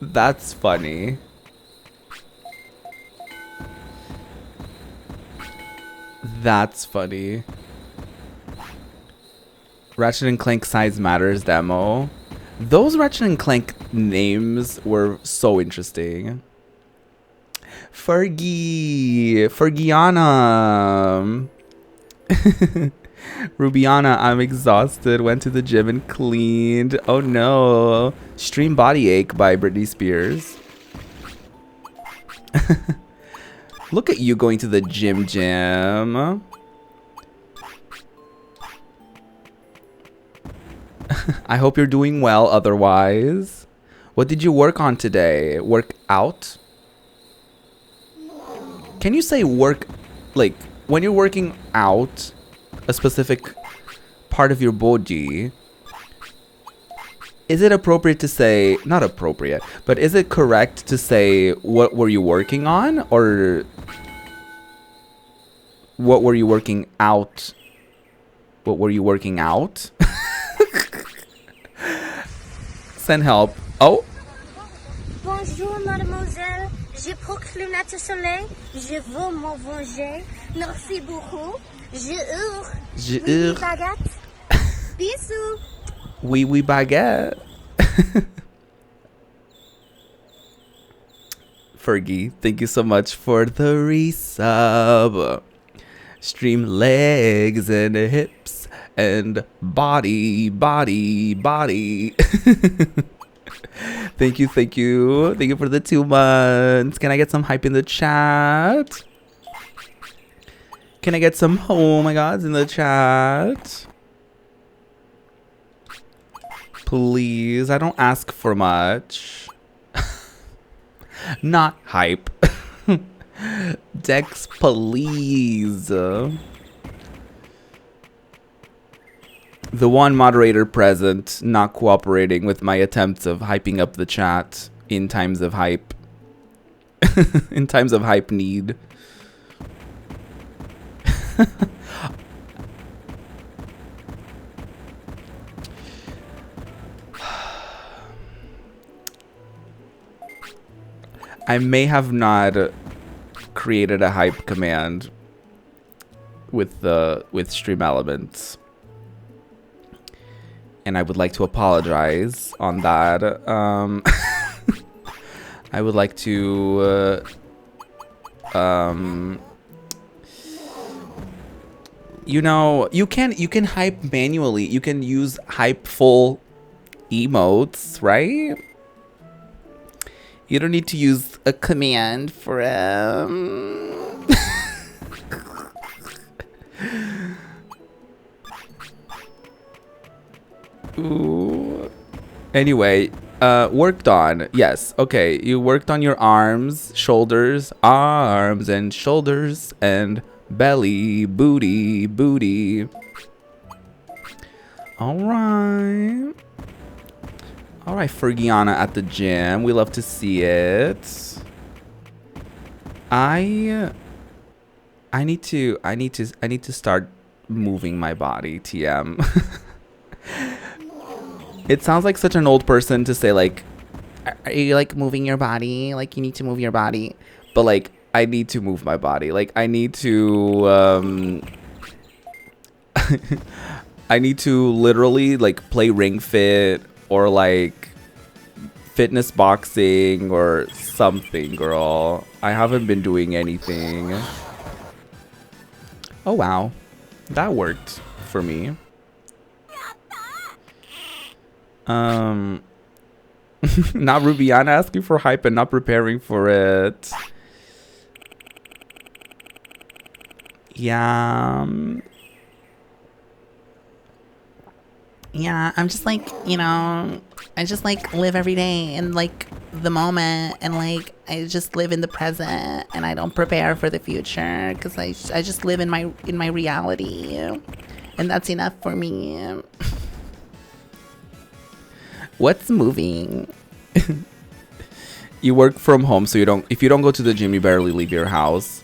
That's funny. That's funny. Ratchet and Clank Size Matters demo. Those Ratchet and Clank names were so interesting. Fergie. Fergiana. Rubiana, I'm exhausted. Went to the gym and cleaned. Oh no. Stream Body Ache by Britney Spears. Look at you going to the gym. I hope you're doing well otherwise. What did you work on today? Work out? Can you say work, like, when you're working out a specific part of your body, is it appropriate to say, not appropriate, but is it correct to say what were you working on, or what were you working out? What were you working out? Send help. Oh. Bonjour, mademoiselle. J'ai procuré notre soleil. Je veux m'en venger. Merci beaucoup. Je hurle. Je Oui, hurle. baguette. Bisous. Oui, oui, baguette. Fergie, thank you so much for the resub. Stream legs and hips and body. Thank you. Thank you for the 2 months. Can I get some hype in the chat? Can I get some oh my gods in the chat? Please, I don't ask for much. Not hype. Dex, please. The one moderator present not cooperating with my attempts of hyping up the chat in times of hype. In times of hype need. I may have not created a hype command with Stream Elements. And I would like to apologize on that. I would like to you know, you can hype manually. You can use hypeful emotes, right? You don't need to use a command for Ooh. Anyway, worked on. Yes. Okay. You worked on your arms, shoulders, and shoulders, and belly, booty. All right. All right, Fergiana at the gym. We love to see it. I need to start moving my body, TM. It sounds like such an old person to say, like, are you like moving your body? Like, you need to move your body. But like, I need to move my body. Like, I need to I need to literally like play Ring Fit or like fitness boxing or something, girl. I haven't been doing anything. Oh wow, that worked for me. Not Rubiana asking for hype and not preparing for it. Yeah. Yeah, I'm just like, you know, I just like live every day in like the moment, and like I just live in the present, and I don't prepare for the future because I just live in my reality, and that's enough for me. What's moving? You work from home, so if you don't go to the gym, you barely leave your house.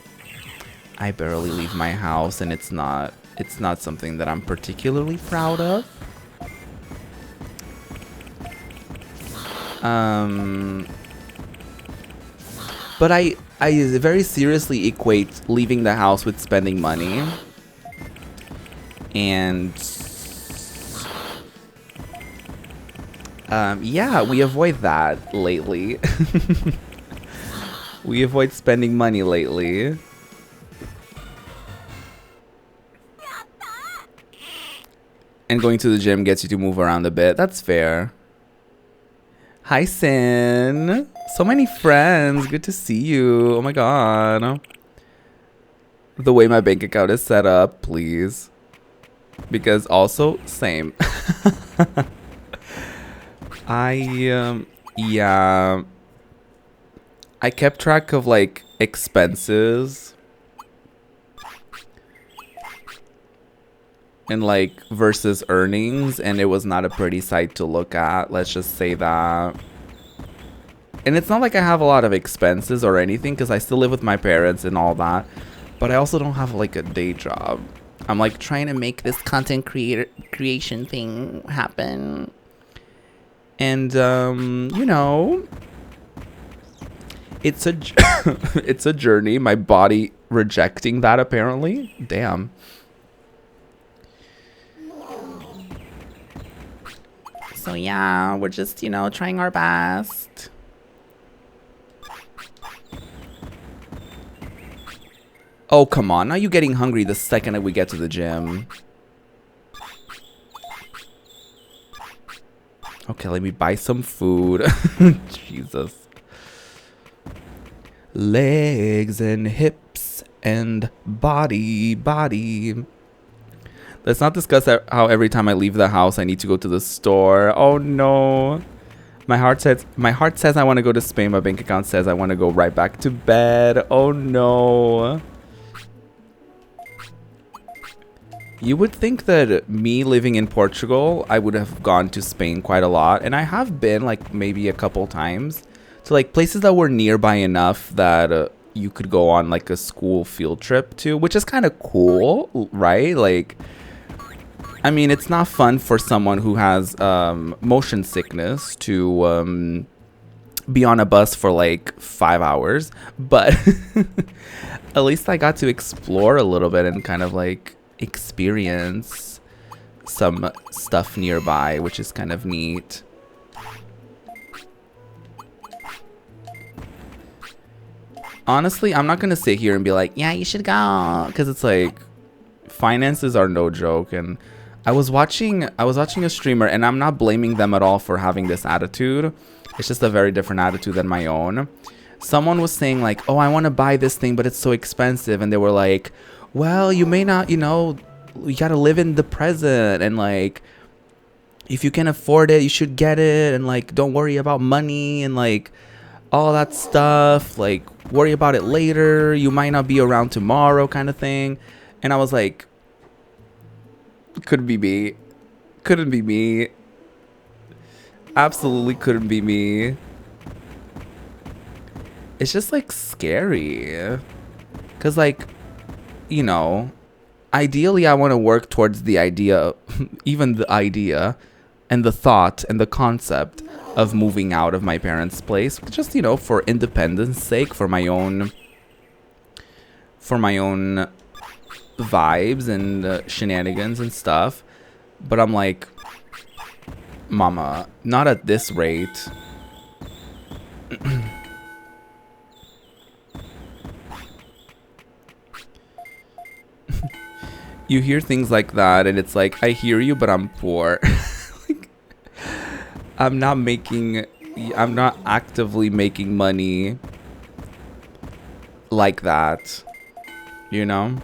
I barely leave my house, and it's not It's not something that I'm particularly proud of. But I very seriously equate leaving the house with spending money. And yeah, we avoid that lately. We avoid spending money lately. And going to the gym gets you to move around a bit. That's fair. Hi, Sin. So many friends. Good to see you. Oh my god. The way my bank account is set up, please. Because also, same. Yeah. I kept track of, like, expenses. And, like, versus earnings. And it was not a pretty sight to look at. Let's just say that. And it's not like I have a lot of expenses or anything, because I still live with my parents and all that. But I also don't have, like, a day job. I'm, like, trying to make this content creation thing happen. And, you know, it's a, it's a journey. My body rejecting that, apparently. Damn. So, yeah, we're just, you know, trying our best. Oh, come on. Now you're getting hungry the second that we get to the gym. Okay, let me buy some food. Jesus. Legs and hips and body. Let's not discuss how every time I leave the house I need to go to the store. Oh no. My heart says I want to go to Spain. My bank account says I want to go right back to bed. Oh no. You would think that me living in Portugal, I would have gone to Spain quite a lot. And I have been, like, maybe a couple times to, like, places that were nearby enough that you could go on, like, a school field trip to, which is kind of cool, right? Like, I mean, it's not fun for someone who has motion sickness to be on a bus for, like, 5 hours. But at least I got to explore a little bit and kind of, like, experience some stuff nearby, which is kind of neat. Honestly, I'm not gonna sit here and be like, yeah, you should go, because it's like finances are no joke. And I was watching a streamer, and I'm not blaming them at all for having this attitude. It's just a very different attitude than my own. Someone was saying, like, oh, I want to buy this thing, but it's so expensive. And they were like, well, you may not, you know, you gotta live in the present, and, like, if you can afford it, you should get it, and, like, don't worry about money and, like, all that stuff, like, worry about it later, you might not be around tomorrow, kind of thing. And I was like, couldn't be me, absolutely couldn't be me. It's just, like, scary, because, like, you know, ideally I want to work towards the idea, even the idea and the thought and the concept of moving out of my parents' place, just, you know, for independence sake, for my own vibes and shenanigans and stuff. But I'm like, mama, not at this rate. You hear things like that, and it's like, I hear you, but I'm poor. Like, I'm not actively making money like that, you know?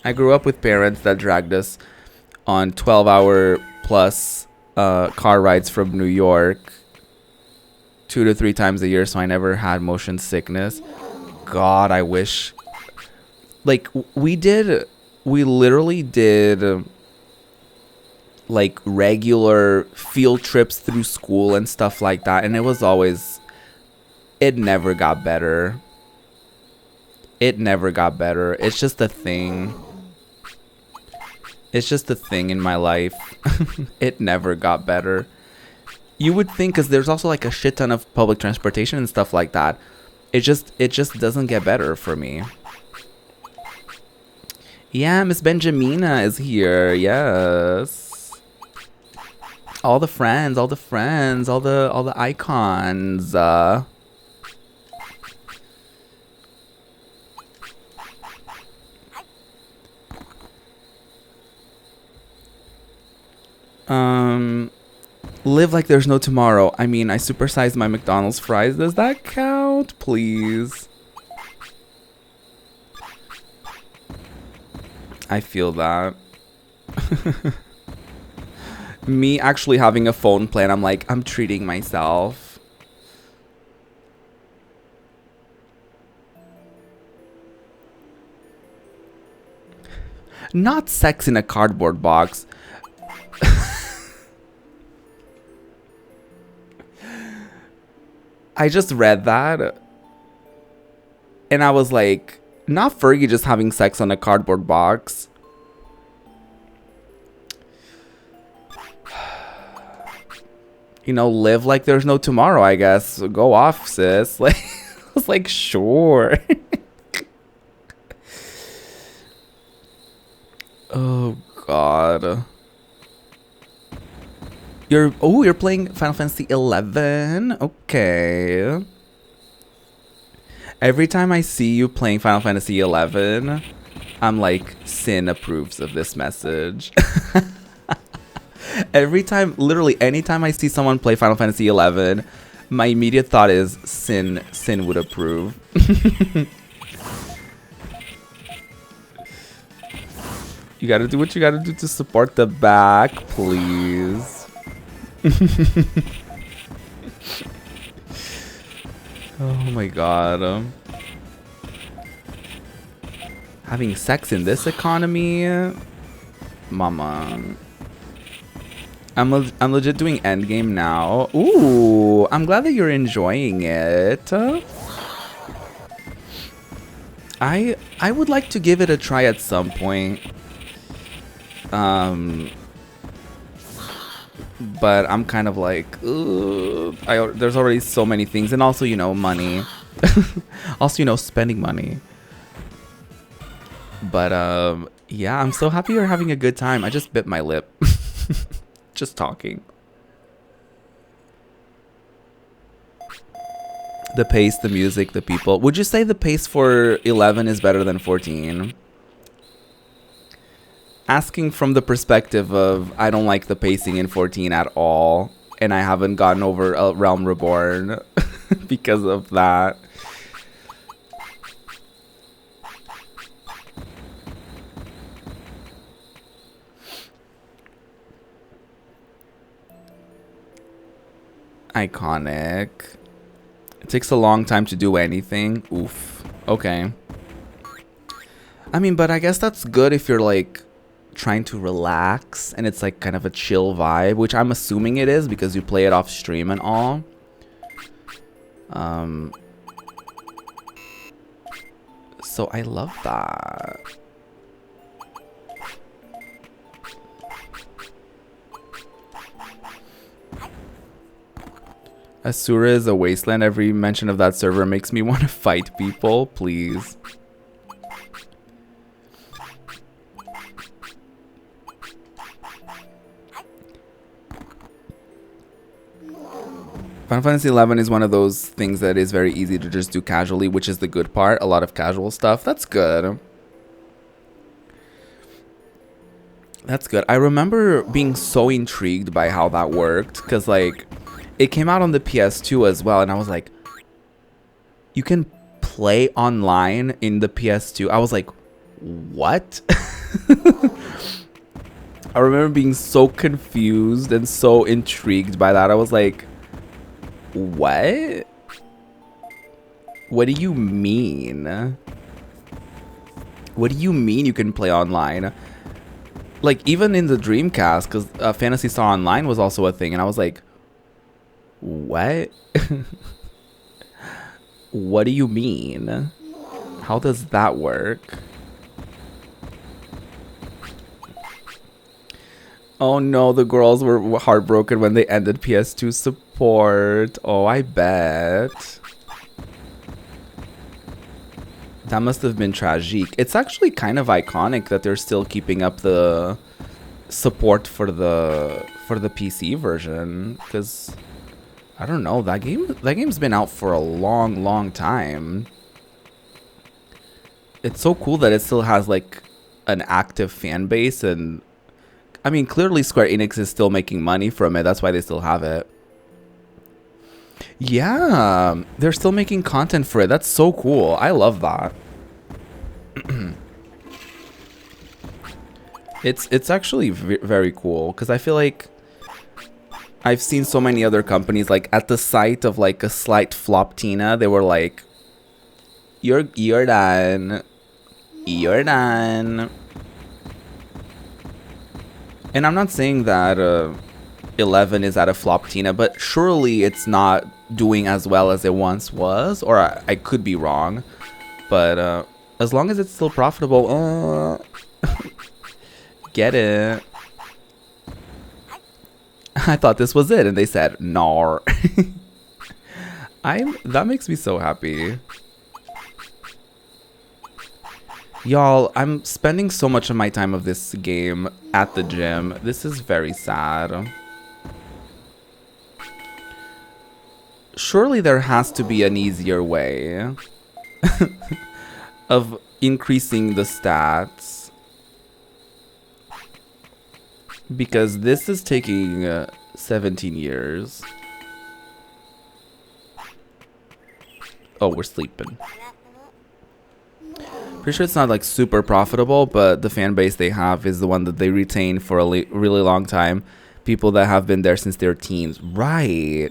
I grew up with parents that dragged us on 12-hour plus car rides from New York 2 to 3 times a year, so I never had motion sickness. God, I wish. Like, we literally did like regular field trips through school and stuff like that, and it never got better. It's just a thing. It's just a thing in my life. It never got better. You would think, because there's also like a shit ton of public transportation and stuff like that. It just doesn't get better for me. Yeah, Miss Benjamina is here. Yes. All the friends, all the friends, all the icons. Live like there's no tomorrow. I mean, I supersized my McDonald's fries. Does that count? Please. I feel that. Me actually having a phone plan, I'm like, I'm treating myself. Not sex in a cardboard box. I just read that and I was like, not Fergie just having sex on a cardboard box. You know, live like there's no tomorrow, I guess. Go off, sis. Like, I was like, sure. Oh, God. You're playing Final Fantasy 11? Okay. Every time I see you playing Final Fantasy 11, I'm like, Sin approves of this message. Every time, literally anytime I see someone play Final Fantasy 11, my immediate thought is Sin would approve. You gotta do what you gotta do to support the back, please. Oh my god. Having sex in this economy? Mama. I'm legit doing endgame now. Ooh, I'm glad that you're enjoying it. I would like to give it a try at some point. But I'm kind of like, there's already so many things, and also, you know, money. Also, you know, spending money. But yeah, I'm so happy you're having a good time. I just bit my lip. Just talking. The pace, the music, the people. Would you say the pace for 11 is better than 14? Asking from the perspective of, I don't like the pacing in 14 at all, and I haven't gotten over Realm Reborn because of that. Iconic. It takes a long time to do anything. Oof. Okay. I mean, but I guess that's good if you're like trying to relax and it's like kind of a chill vibe, which I'm assuming it is because you play it off stream and all. So I love that. Asura is a wasteland. Every mention of that server makes me want to fight people. Please. Final Fantasy 11 is one of those things that is very easy to just do casually, which is the good part. A lot of casual stuff. That's good. That's good. I remember being so intrigued by how that worked, because like it came out on the PS2 as well, and I was like, you can play online in the PS2. I was like, what? I remember being so confused and so intrigued by that. I was like, what? What do you mean? What do you mean you can play online? Like, even in the Dreamcast, because Phantasy Star Online was also a thing, and I was like, what? What do you mean? How does that work? Oh no, the girls were heartbroken when they ended PS2 support. Oh, I bet. That must have been tragic. It's actually kind of iconic that they're still keeping up the support for the PC version, because I don't know, that game's been out for a long time. It's so cool that it still has like an active fan base, and I mean, clearly Square Enix is still making money from it. That's why they still have it. Yeah, they're still making content for it. That's so cool. I love that. It's actually very cool, because I feel like I've seen so many other companies, like at the sight of like a slight flop Tina, they were like, you're done. You're done. And I'm not saying that 11 is at a flop Tina, but surely it's not doing as well as it once was, or I could be wrong. But as long as it's still profitable, get it. I thought this was it, and they said, "Nar." That makes me so happy. Y'all, I'm spending so much of my time of this game at the gym. This is very sad. Surely there has to be an easier way of increasing the stats. Because this is taking 17 years. Oh, we're sleeping. Pretty sure it's not like super profitable, but the fan base they have is the one that they retain for a really long time. People that have been there since their teens. Right.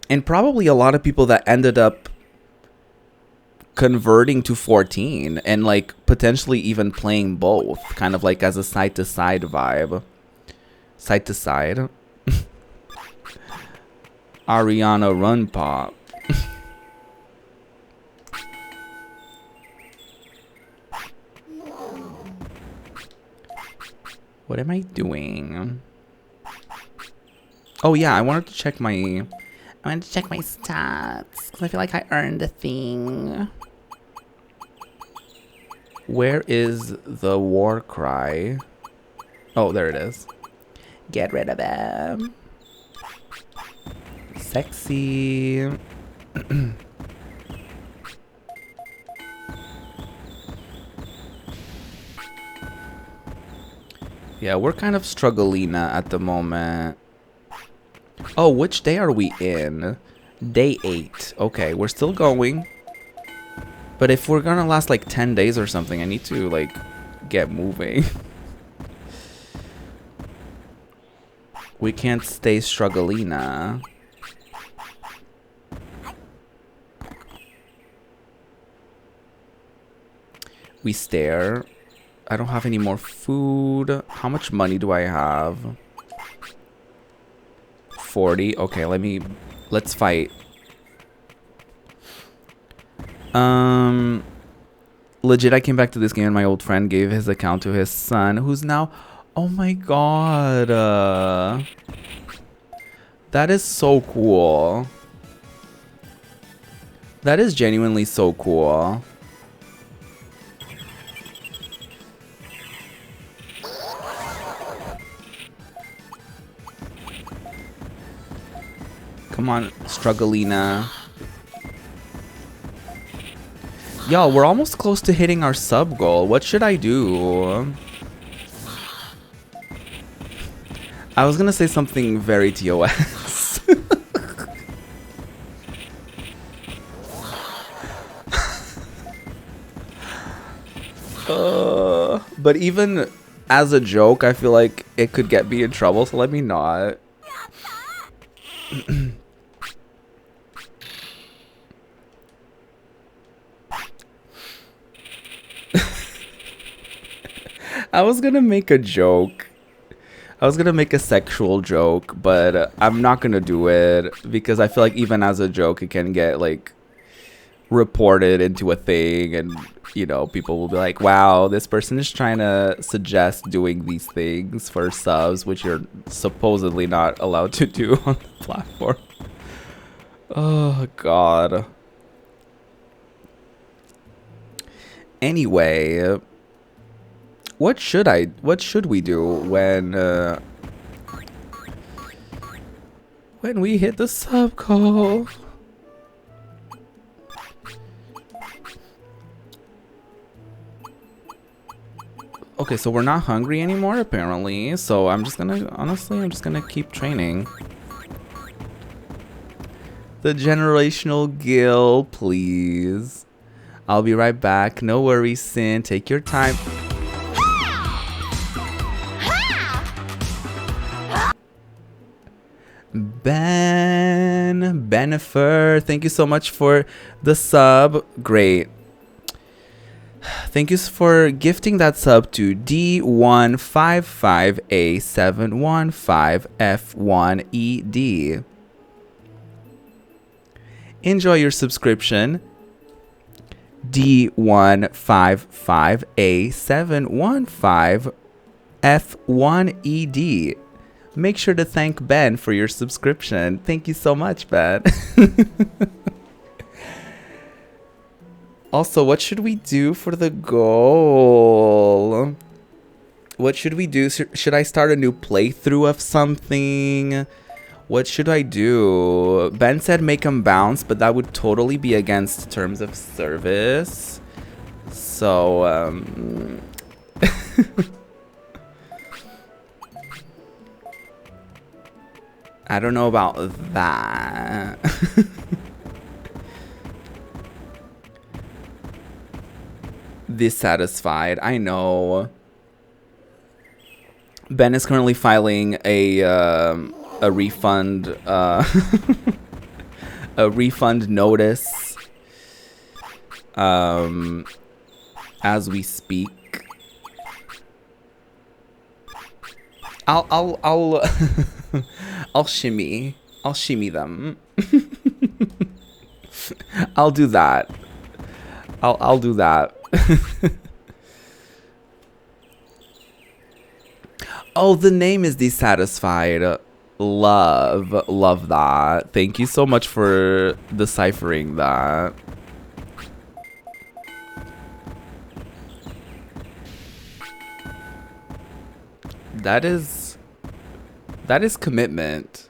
And probably a lot of people that ended up converting to 14 and like potentially even playing both, kind of like as a side to side vibe. Side to side. Ariana Run Pop. What am I doing? Oh yeah, I wanted to check my stats because I feel like I earned a thing. Where is the war cry? Oh, there it is. Get rid of him. Sexy. Yeah, we're kind of struggling at the moment. Oh, which day are we in? Day 8. Okay, we're still going. But if we're gonna last like 10 days or something, I need to like get moving. We can't stay struggling. We stare. I don't have any more food. How much money do I have? 40. Okay, let's fight. Legit, I came back to this game and my old friend gave his account to his son, who's now, oh my god. That is so cool. That is genuinely so cool. Come on, Strugglina. Y'all, we're almost close to hitting our sub goal. What should I do? I was gonna say something very TOS. But even as a joke, I feel like it could get me in trouble, so let me not. I was gonna make a joke. I was gonna make a sexual joke, but I'm not gonna do it because I feel like even as a joke, it can get like reported into a thing, and you know, people will be like, wow, this person is trying to suggest doing these things for subs, which you're supposedly not allowed to do on the platform. Oh god. Anyway, what should we do when we hit the sub goal? Okay, so we're not hungry anymore, apparently. So I'm just gonna keep training. The generational gill, please. I'll be right back. No worries, Sin. Take your time. Benifer, thank you so much for the sub. Great. Thank you for gifting that sub to D155A715F1ED. Enjoy your subscription. D155A715F1ED. Make sure to thank Ben for your subscription. Thank you so much, Ben. Also, what should we do for the goal? What should we do? Should I start a new playthrough of something? What should I do? Ben said make them bounce, but that would totally be against terms of service. So, I don't know about that. Dissatisfied. I know. Ben is currently filing a refund a refund notice as we speak. I'll I'll shimmy them. I'll do that. I'll do that. Oh, the name is Dissatisfied. Love that. Thank you so much for deciphering that. That is commitment.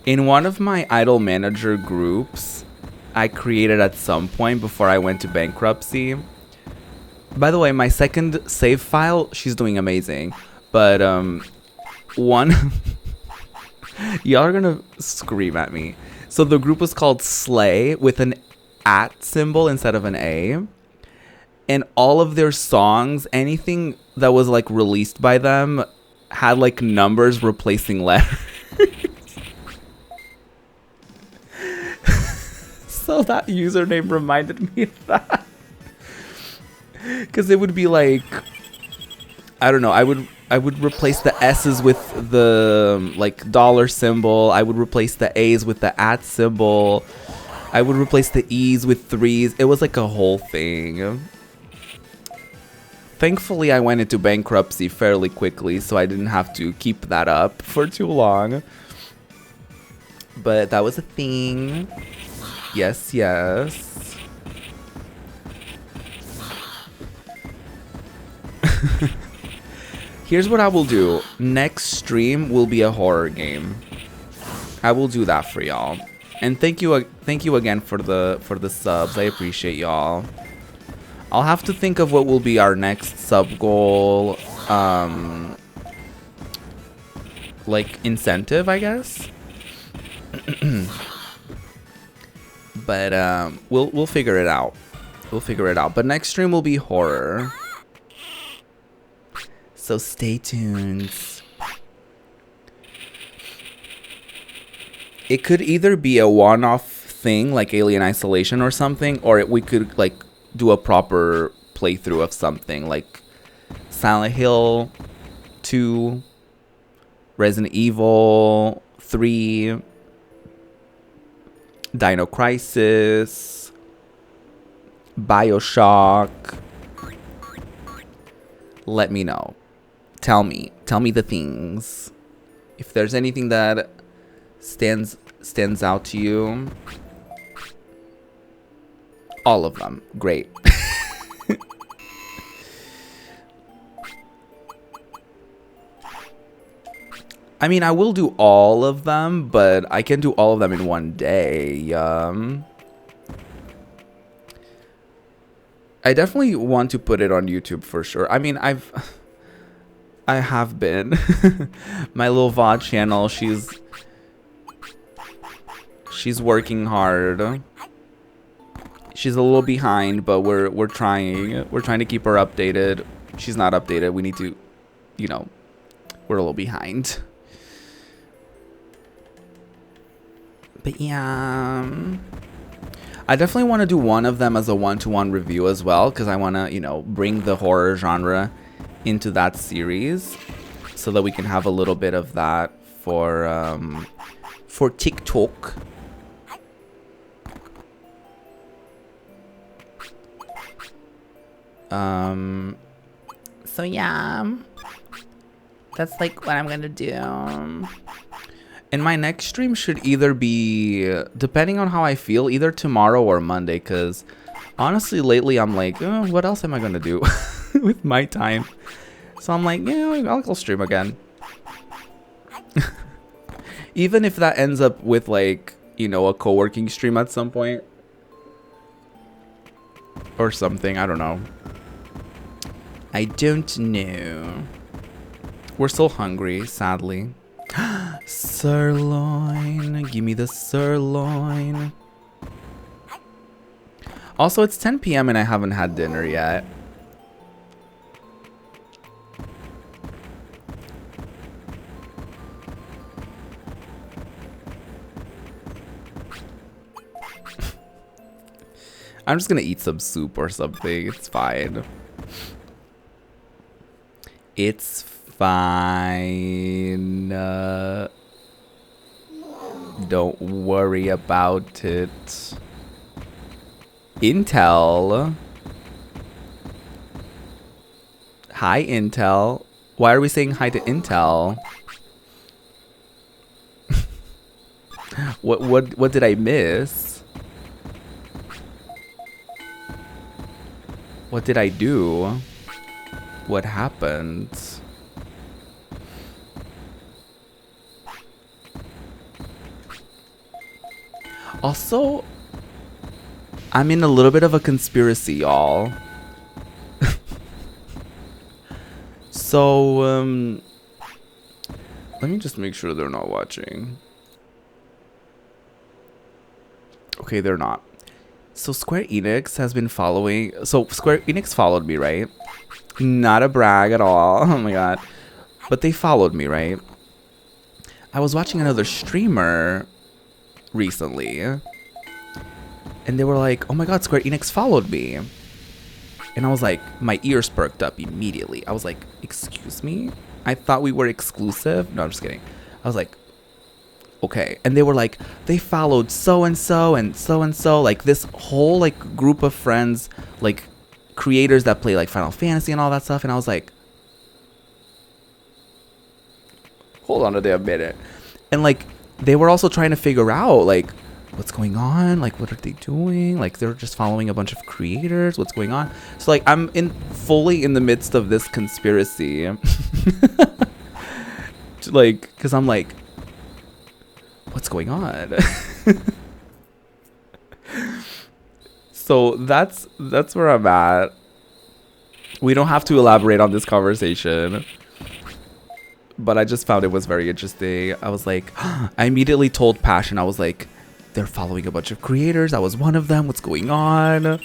In one of my idol manager groups I created at some point before I went to bankruptcy. By the way, my second save file, she's doing amazing. But one y'all are gonna scream at me. So the group was called Slay with an at symbol instead of an A. And all of their songs, anything that was like released by them, had like numbers replacing letters. So that username reminded me of that. Because it would be like, I don't know, I would replace the S's with the like dollar symbol. I would replace the A's with the at symbol. I would replace the E's with threes. It was like a whole thing. Thankfully, I went into bankruptcy fairly quickly, so I didn't have to keep that up for too long. But that was a thing. Yes, yes. Here's what I will do. Next stream will be a horror game. I will do that for y'all. And thank you again for the subs. I appreciate y'all. I'll have to think of what will be our next sub goal. Like incentive, I guess. But we'll figure it out. We'll figure it out. But next stream will be horror. So stay tuned. It could either be a one-off thing like Alien Isolation or something, or we could like do a proper playthrough of something like Silent Hill 2, Resident Evil 3, Dino Crisis, Bioshock. Let me know. Tell me the things. If there's anything that stands out to you. All of them. Great. I mean, I will do all of them, but I can do all of them in one day. I definitely want to put it on YouTube for sure. I mean, I have been. My little VOD channel, she's working hard. She's a little behind, but we're trying. We're trying to keep her updated. She's not updated. We need to, you know, we're a little behind. But yeah, I definitely want to do one of them as a one-to-one review as well, because I want to, you know, bring the horror genre into that series so that we can have a little bit of that for TikTok. So yeah, that's like what I'm gonna do. And my next stream should either be, depending on how I feel, either tomorrow or Monday, because honestly lately I'm like, oh, what else am I gonna do with my time? So I'm like, yeah, I'll stream again. Even if that ends up with, like, you know, a co-working stream at some point or something. I don't know. I don't know. We're still hungry, sadly. Sirloin. Give me the sirloin. Also, it's 10 p.m. and I haven't had dinner yet. I'm just gonna eat some soup or something. It's fine. It's fine. Don't worry about it. Intel. Hi, Intel. Why are we saying hi to Intel? What did I miss? What did I do? What happened? Also, I'm in a little bit of a conspiracy, y'all. So, let me just make sure they're not watching. Okay, they're not. So Square Enix has been following. So Square Enix followed me, right? Not a brag at all. Oh my god. But they followed me, right? I was watching another streamer recently. And they were like, oh my god, Square Enix followed me. And I was like, my ears perked up immediately. I was like, excuse me? I thought we were exclusive. No, I'm just kidding. I was like, okay. And they were like, they followed so-and-so and so-and-so. Like this whole like group of friends, like creators that play like Final Fantasy and all that stuff. And I was like, hold on a damn minute. And like, they were also trying to figure out like, what's going on? Like, what are they doing? Like, they're just following a bunch of creators. What's going on? So like, I'm fully in the midst of this conspiracy. Like, cause I'm like, what's going on? So that's where I'm at. We don't have to elaborate on this conversation, but I just found it was very interesting. I was like, I immediately told Passion, I was like, they're following a bunch of creators. I was one of them. What's going on? And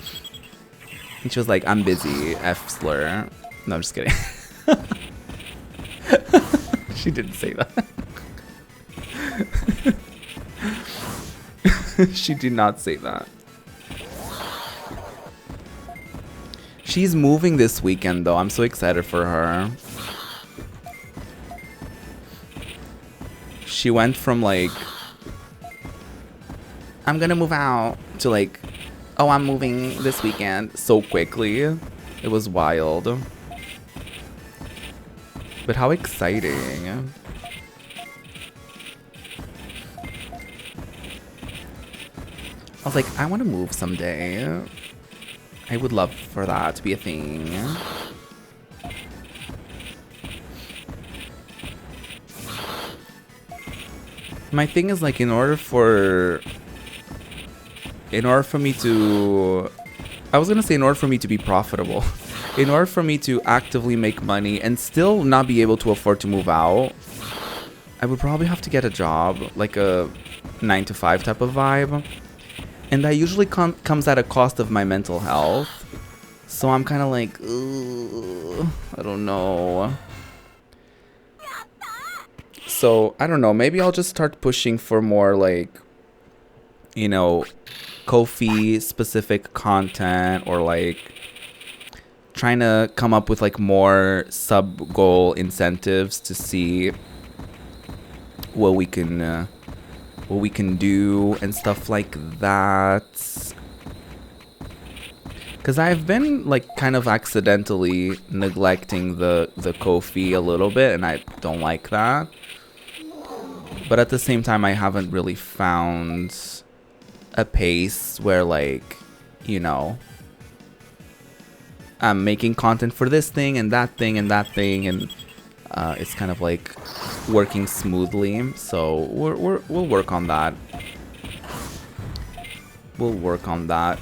she was like, I'm busy. F slur. No, I'm just kidding. She didn't say that. She did not say that. She's moving this weekend though. I'm so excited for her. She went from like, I'm gonna move out to like, oh, I'm moving this weekend so quickly. It was wild. But how exciting. I was like, I want to move someday. I would love for that to be a thing. My thing is like, in order for me to, I was gonna say in order for me to be profitable, in order for me to actively make money and still not be able to afford to move out, I would probably have to get a job, like a 9-to-5 type of vibe. And that usually comes at a cost of my mental health. So I'm kind of like, I don't know. So, I don't know. Maybe I'll just start pushing for more, like, you know, Ko-fi specific content, or like trying to come up with like more sub goal incentives to see what we can do and stuff like that. Because I've been like kind of accidentally neglecting the Ko-fi a little bit, and I don't like that. But at the same time, I haven't really found a pace where, like, you know, I'm making content for this thing and that thing and that thing, and it's kind of like working smoothly. So we'll work on that. We'll work on that.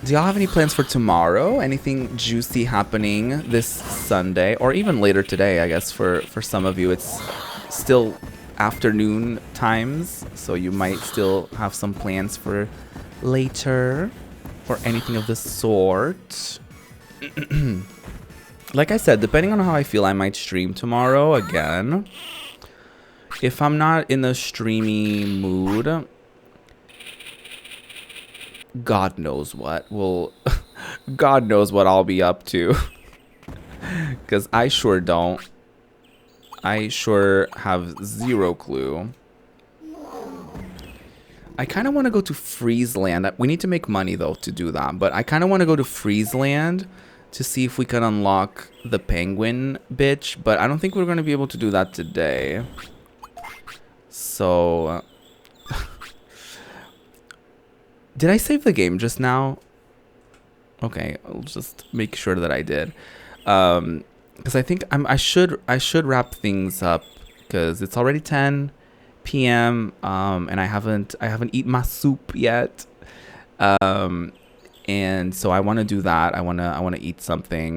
Do y'all have any plans for tomorrow? Anything juicy happening this Sunday, or even later today? I guess for some of you, it's still afternoon times, so you might still have some plans for later or anything of the sort. Like I said, depending on how I feel, I might stream tomorrow again. If I'm not in the streamy mood, God knows what God knows what I'll be up to. Because I sure don't. I sure have zero clue. I kind of want to go to Freezeland. We need to make money, though, to do that. But I kind of want to go to Freezeland to see if we can unlock the penguin bitch. But I don't think we're going to be able to do that today. So... Did I save the game just now? Okay, I'll just make sure that I did. Because I think I should wrap things up, because it's already 10 p.m. And I haven't eaten my soup yet. And so I want to do that. I want to eat something.